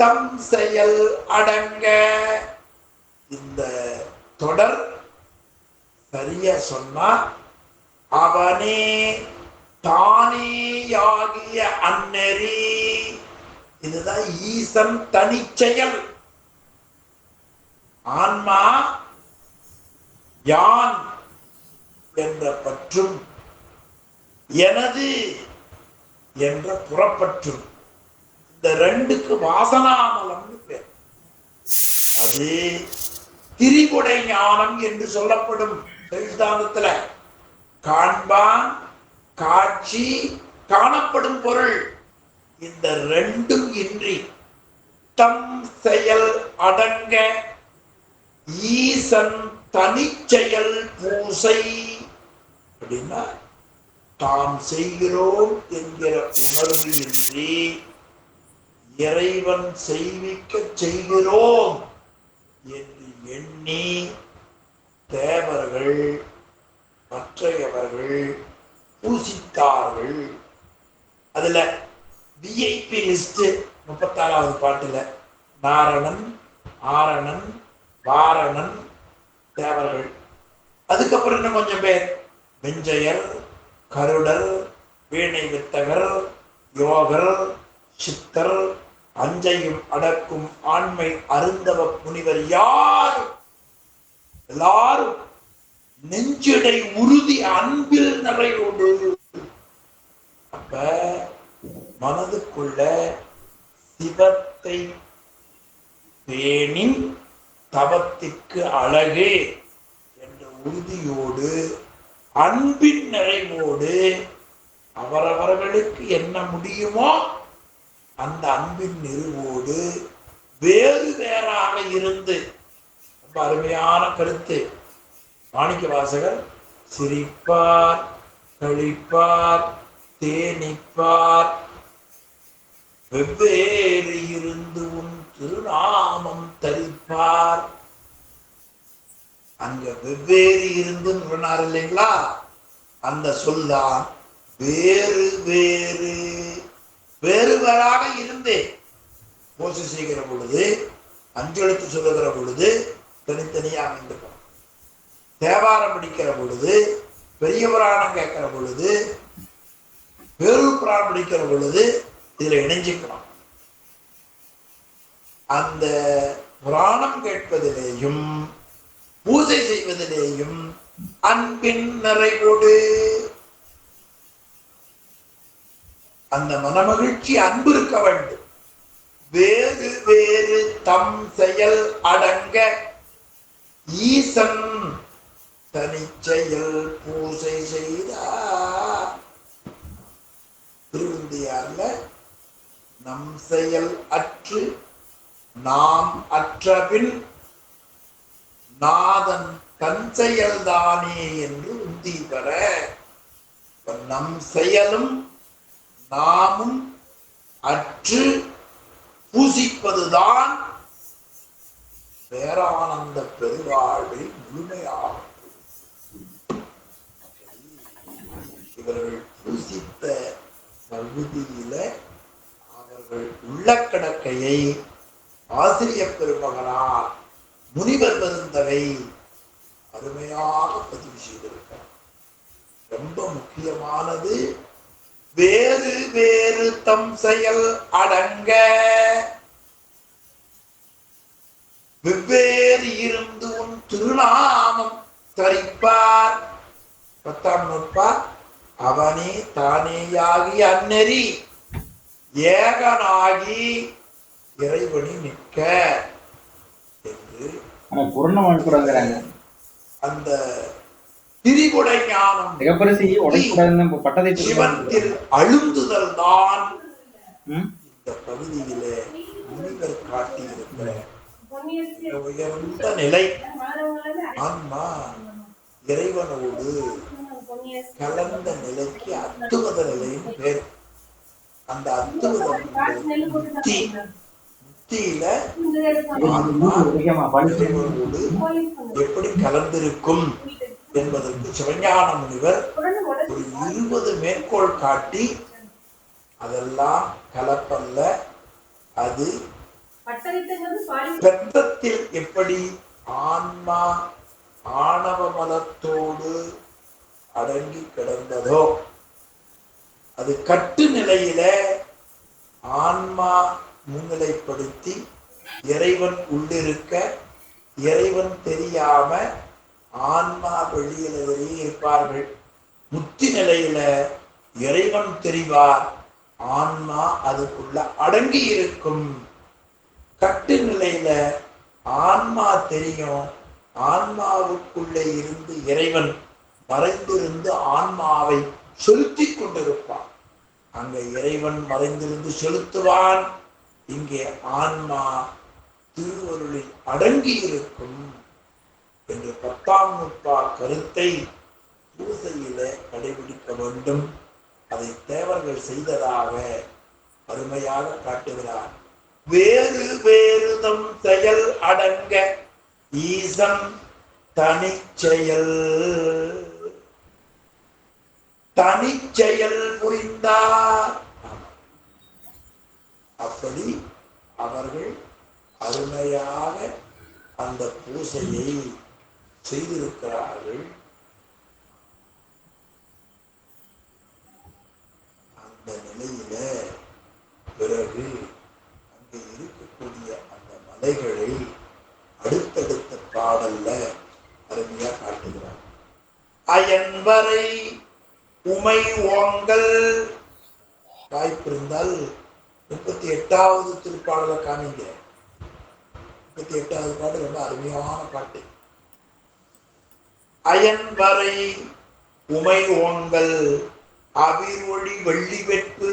தம் செயல் அடங்க. இந்த தொடர் சரியா சொன்னா, அவனே தானேயாகிய அந்நெறி. இதுதான் ஈசன் தனிச்செயல். ஆன்மா யான் என்ற பற்றும் எனது என்ற புறப்பற்று. இந்த ரெண்டுக்கு வாசனாமலம்னு பேர். அது திரிபுடை ஞானம் என்று சொல்லப்படும். சித்தாந்தத்துல காண்பான், காட்சி, காணப்படும் பொருள், இந்த ரெண்டும் இன்றி தம் செயல் அடங்க ஈசன் தனிச்செயல் பூசை அப்படின்னா தாம் செய்கிறோம் என்கிற உணர்வு இன்றி இறைவன் செய்விக்க செய்கிறோம் என்று எண்ணி தேவர்கள் மற்றையவர்கள் பூசித்தார்கள். அதுல விஐபி லிஸ்ட் 36வது பாட்டுல நாரணன், ஆரணன், வாரணன் தேவர்கள். அதுக்கப்புறம் இன்னும் கொஞ்சம் பேர் வெஞ்சையர், கருடர், வீணை வித்தகர், யோகர், சித்தர், அஞ்சையும் அடக்கும் ஆண்மை அருந்தவ முனிவர் யாரும் எல்லாரும் நெஞ்சிடை உறுதி அன்பில் நிறைவோடு. அப்ப மனதுக்குள்ள சிவத்தை பேணின் தவத்திற்கு அழகு என்ற உறுதியோடு அன்பின் நிறைவோடு அவரவர்களுக்கு என்ன முடியுமோ அந்த அன்பின் நிறைவோடு வேறு வேறாக இருந்து. ரொம்ப அருமையான கருத்து. மாணிக்க வாசகர் சிரிப்பார், கழிப்பார், தேனிப்பார், வெவ்வேறு இருந்து உன் திருநாமம் தரிப்பார். அங்க வெவ்வேறு இருந்து சொன்னார் இல்லைங்களா, அந்த சொல்தான் வேறு வேறு வேறு வேறாக இருந்து பூசை செய்கிற பொழுது, அஞ்செழுத்து சொல்லுகிற பொழுது தனித்தனியாக அமைந்துக்கும். தேவாரம் படிக்கிற பொழுது, பெரிய புராணம் கேட்கிற பொழுது, வேறு புராணம் படிக்கிற பொழுது இதுல இணைஞ்சிக்கணும். அந்த புராணம் கேட்பதிலேயும் பூஜை செய்வதிலேயும் அன்பின் நிறைவோடு அந்த மனமகிழ்ச்சி அன்பு இருக்க வேண்டும். வேறு வேறு தம் செயல் அடங்க ஈசன் தனிச்செயல் பூசை செய்தார். திருவந்தியார்ல நம் செயல் அற்று நாம் அற்றபின் நாதன் தன் செயல்தானே என்று உந்தி பெற, நம் செயலும் நாமும் அற்று பூசிப்பதுதான் பேரானந்த பெருவாழ்வை முழுமையாகும். இவர்கள் பூசித்த பகுதியில அவர்கள் உள்ள கடக்கையை ஆசிரியர் பெருமகனார் முனிவர் பெருந்தகை அருமையாக பதிவு செய்திருக்கிறார். ரொம்ப முக்கியமானது வேறு வேறு தம் செயல் அடங்க வெவ்வேறு இருந்து உன் திருநாமம் தரிப்பார். 10ஆம் நூற்பா அவனே தானேயாகி அந்நெறி ஏகனாகி இறைவனி நிற்க என்று அந்த திரிபுடை ஞானம் சிவத்தில் அழுந்துதல் தான் இந்த பகுதியிலே முனிவர் காட்டியிருக்கிற உயர்ந்த நிலை. ஆன்மா இறைவனோடு கலந்த நிலைக்கு அத்துவத நிலையும் பேர். அந்த அத்துவதம் முத்தியில ஆன்மா இறைவனோடு எப்படி கலந்திருக்கும் என்பதற்கு சிவஞான முனிவர் ஒரு 20 மேற்கோள் காட்டி, அதெல்லாம் கலப்பல்ல, அது பெற்றத்தில் எப்படி ஆன்மா ஆணவ மலத்தோடு அடங்கி கிடந்ததோ, அது கட்டு நிலையில ஆன்மா முன்னிலைப்படுத்தி இறைவன் உள்ளிருக்க, இறைவன் தெரியாம ஆன்மா வெளியில வெளியே இருப்பார்கள். முத்தி நிலையில இறைவன் தெரிவார், ஆன்மா அதுக்குள்ள அடங்கி இருக்கும். கட்டு நிலையில ஆன்மா தெரியும், ஆன்மாவுக்குள்ளே இருந்து இறைவன் மறைந்திருந்து ஆன்மாவை செலுத்தி கொண்டிருப்பான். அங்க இறைவன் மறைந்திருந்து செலுத்துவான், இங்கே ஆன்மா திருவருளில் அடங்கி இருக்கும் என்று 10ஆம் நூற்பா கருத்தை பூசையில கடைபிடிக்க வேண்டும். அதை தேவர்கள் செய்ததாக அருமையாக காட்டுகிறார். வேறு வேறுதம் செயல் அடங்க ஈசன் தனிச்செயல் தனிச்செயல் புரிந்தார். அப்படி அவர்கள் அருமையாக அந்த பூசையை செய்திருக்கிறார்கள். அந்த நிலையில பிறகு அங்கே இருக்கக்கூடிய அந்த மலைகளை அடுத்தடுத்த பாடல்ல அருமையா காட்டுகிறார். அயன்வரை உமை ஓங்கல். வாய்ப்பு இருந்தால் 38வது திருப்பாடலை காமிங்க. 38வது பாட்டு ரொம்ப அருமையான பாட்டு. அயன்வரை உமை ஓங்கல் அவிர் ஒளி வெள்ளி வெட்பு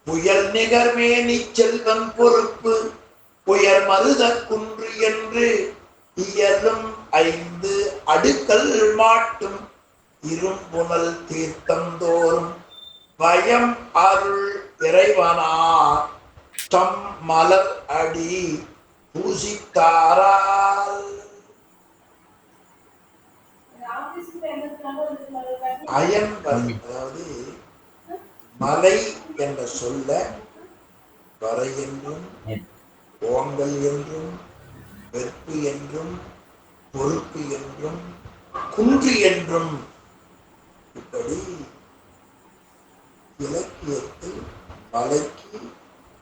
புயல் நிகர்மேனி செல்வன் பொறுப்பு புயர் மருத குன்று என்று இயலும் 5 அடுக்கல் மாட்டும் இரும்புணல் தீர்த்தம் தோறும் பயம் அருள் இறைவனார் தம் மலர் அடி பூசித்தாரால். அயன் அதாவது மலை என்ற சொல்ல வரை என்றும் ஓங்கல் என்றும் வெற்பு என்றும் பொறுப்பு என்றும் குன்று என்றும் இப்படி இலக்கியத்தில் மலைக்கு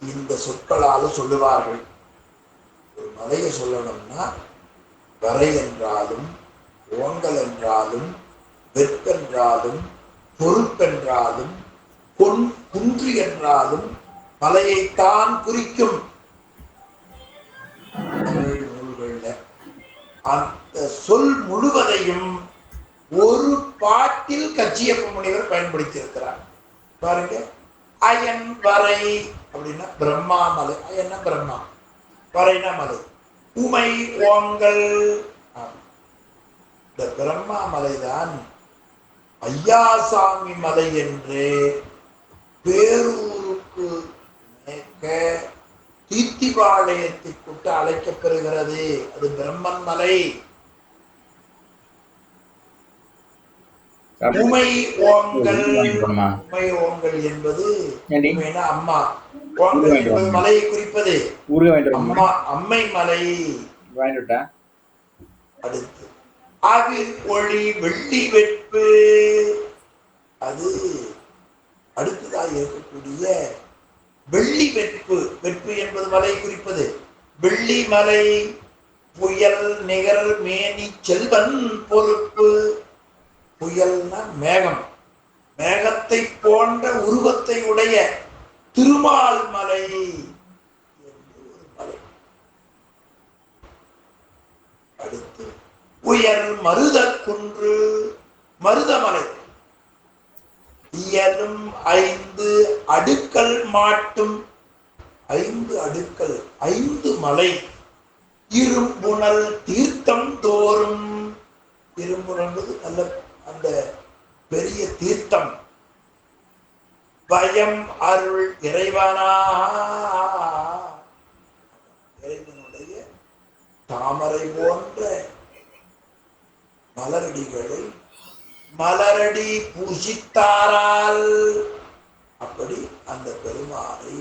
இந்த சொற்களால் சொல்லுவார்கள். ஒரு மலையை சொல்லணும்னா வரை என்றாலும் ஓங்கல் என்றாலும் வெற்பென்றாலும் பொறுப்பென்றாலும் குன்று என்றாலும் மலையைத்தான் குறிக்கும். அந்த சொல் முழுவதையும் ஒரு பாட்டில் கச்சியப்ப முனிவர் பயன்படுத்தி இருக்கிறார். பாருங்க, அயன் வரை அப்படின்னா பிரம்மா மலை. அயன்னா பிரம்மா, வரைனா மலை. உமை ஓங்கல், இந்த பிரம்மா மலைதான் ஐயாசாமி மலை என்று பேரூருக்கு தீர்த்திபாளையத்திற்கு அழைக்கப்பெறுகிறது. அது பிரம்மன் மலை. உமை ஓங்கல், உமை ஓங்கல் என்பது அம்மா, ஓங்கல் என்பது மலையை குறிப்பது. அம்மா, அம்மை மலை. அடுத்து அவிர் ஒளி வெள்ளி வெட்பு, அது அடுத்ததாக இருக்கக்கூடிய வெள்ளி வெட்பு. வெட்பு என்பது மலை குறிப்பது. வெள்ளி மலை. புயல் நிகர் மேனி செல்வன் பொறுப்பு. புயல்னா மேகம், மேகத்தை போன்ற உருவத்தை உடைய திருமால் மலை என்று ஒரு மலை. அடுத்து உயர் மருத குன்று, மருதமலை. இயலும் 5 அடுக்கல் மாட்டும், 5 அடுக்கல், 5 மலை. இரும்புணல் தீர்த்தம் தோறும், இரும்புணல் நல்ல அந்த பெரிய தீர்த்தம். பயம் அருள் இறைவனா, இறைவனுடைய தாமரை போன்ற மலரடிகளை மலரடி பூசித்தாரால். அப்படி அந்த பெருமானை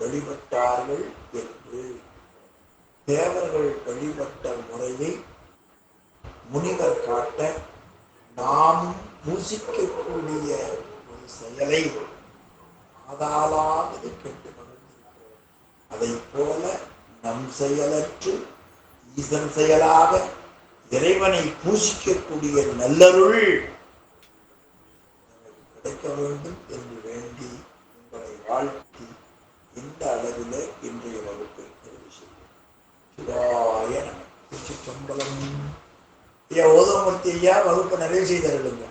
வழிபட்டார்கள் என்று தேவர்கள் வழிபட்ட முறையை முனிவர் காட்ட, நாம் பூசிக்கக்கூடிய ஒரு செயலை ஆதாளாவது கெட்டு மகிழ்ந்திருக்கிறோம். அதை போல நம் செயலற்று ஈசன் செயலாக இறைவனை பூசிக்கக்கூடிய நல்லருள் கிடைக்க வேண்டும் என்று வேண்டி உங்களை வாழ்த்தி இந்த அளவில் இன்றைய வகுப்பை நிறைவு செய்யும். சிவாய நம. திருச்சிற்றம்பலம். ஐயா ஓதமூர்த்தி ஐயா வகுப்பை நிறைவு செய்தருளுங்க.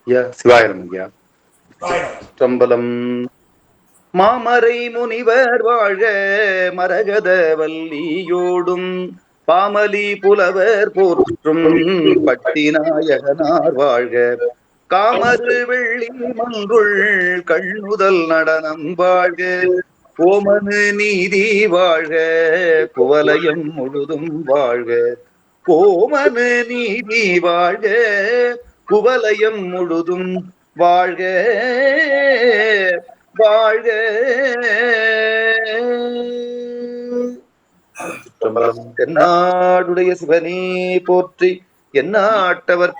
ஐயா சிவாயிரம் ஐயா. வாயினம். சிற்றம்பலம். மாமரை முனிவர் வாழ்க மரகத வல்லியோடும் பாமலி புலவர் போற்றும் பட்டிநாயகனார் வாழ்க. காமரு வெள்ளி மன்றுள் கண்ணுதல் நடனம் வாழ்க. கோமனு நீதி வாழ்க குவலயம் முழுதும் வாழ்க. கோமனு நீதி வாழ்க குவலயம் முழுதும் வாழ்க வாழ்க. தென்னாடுடைய சிவனே போற்றி. எந்நாட்டவர்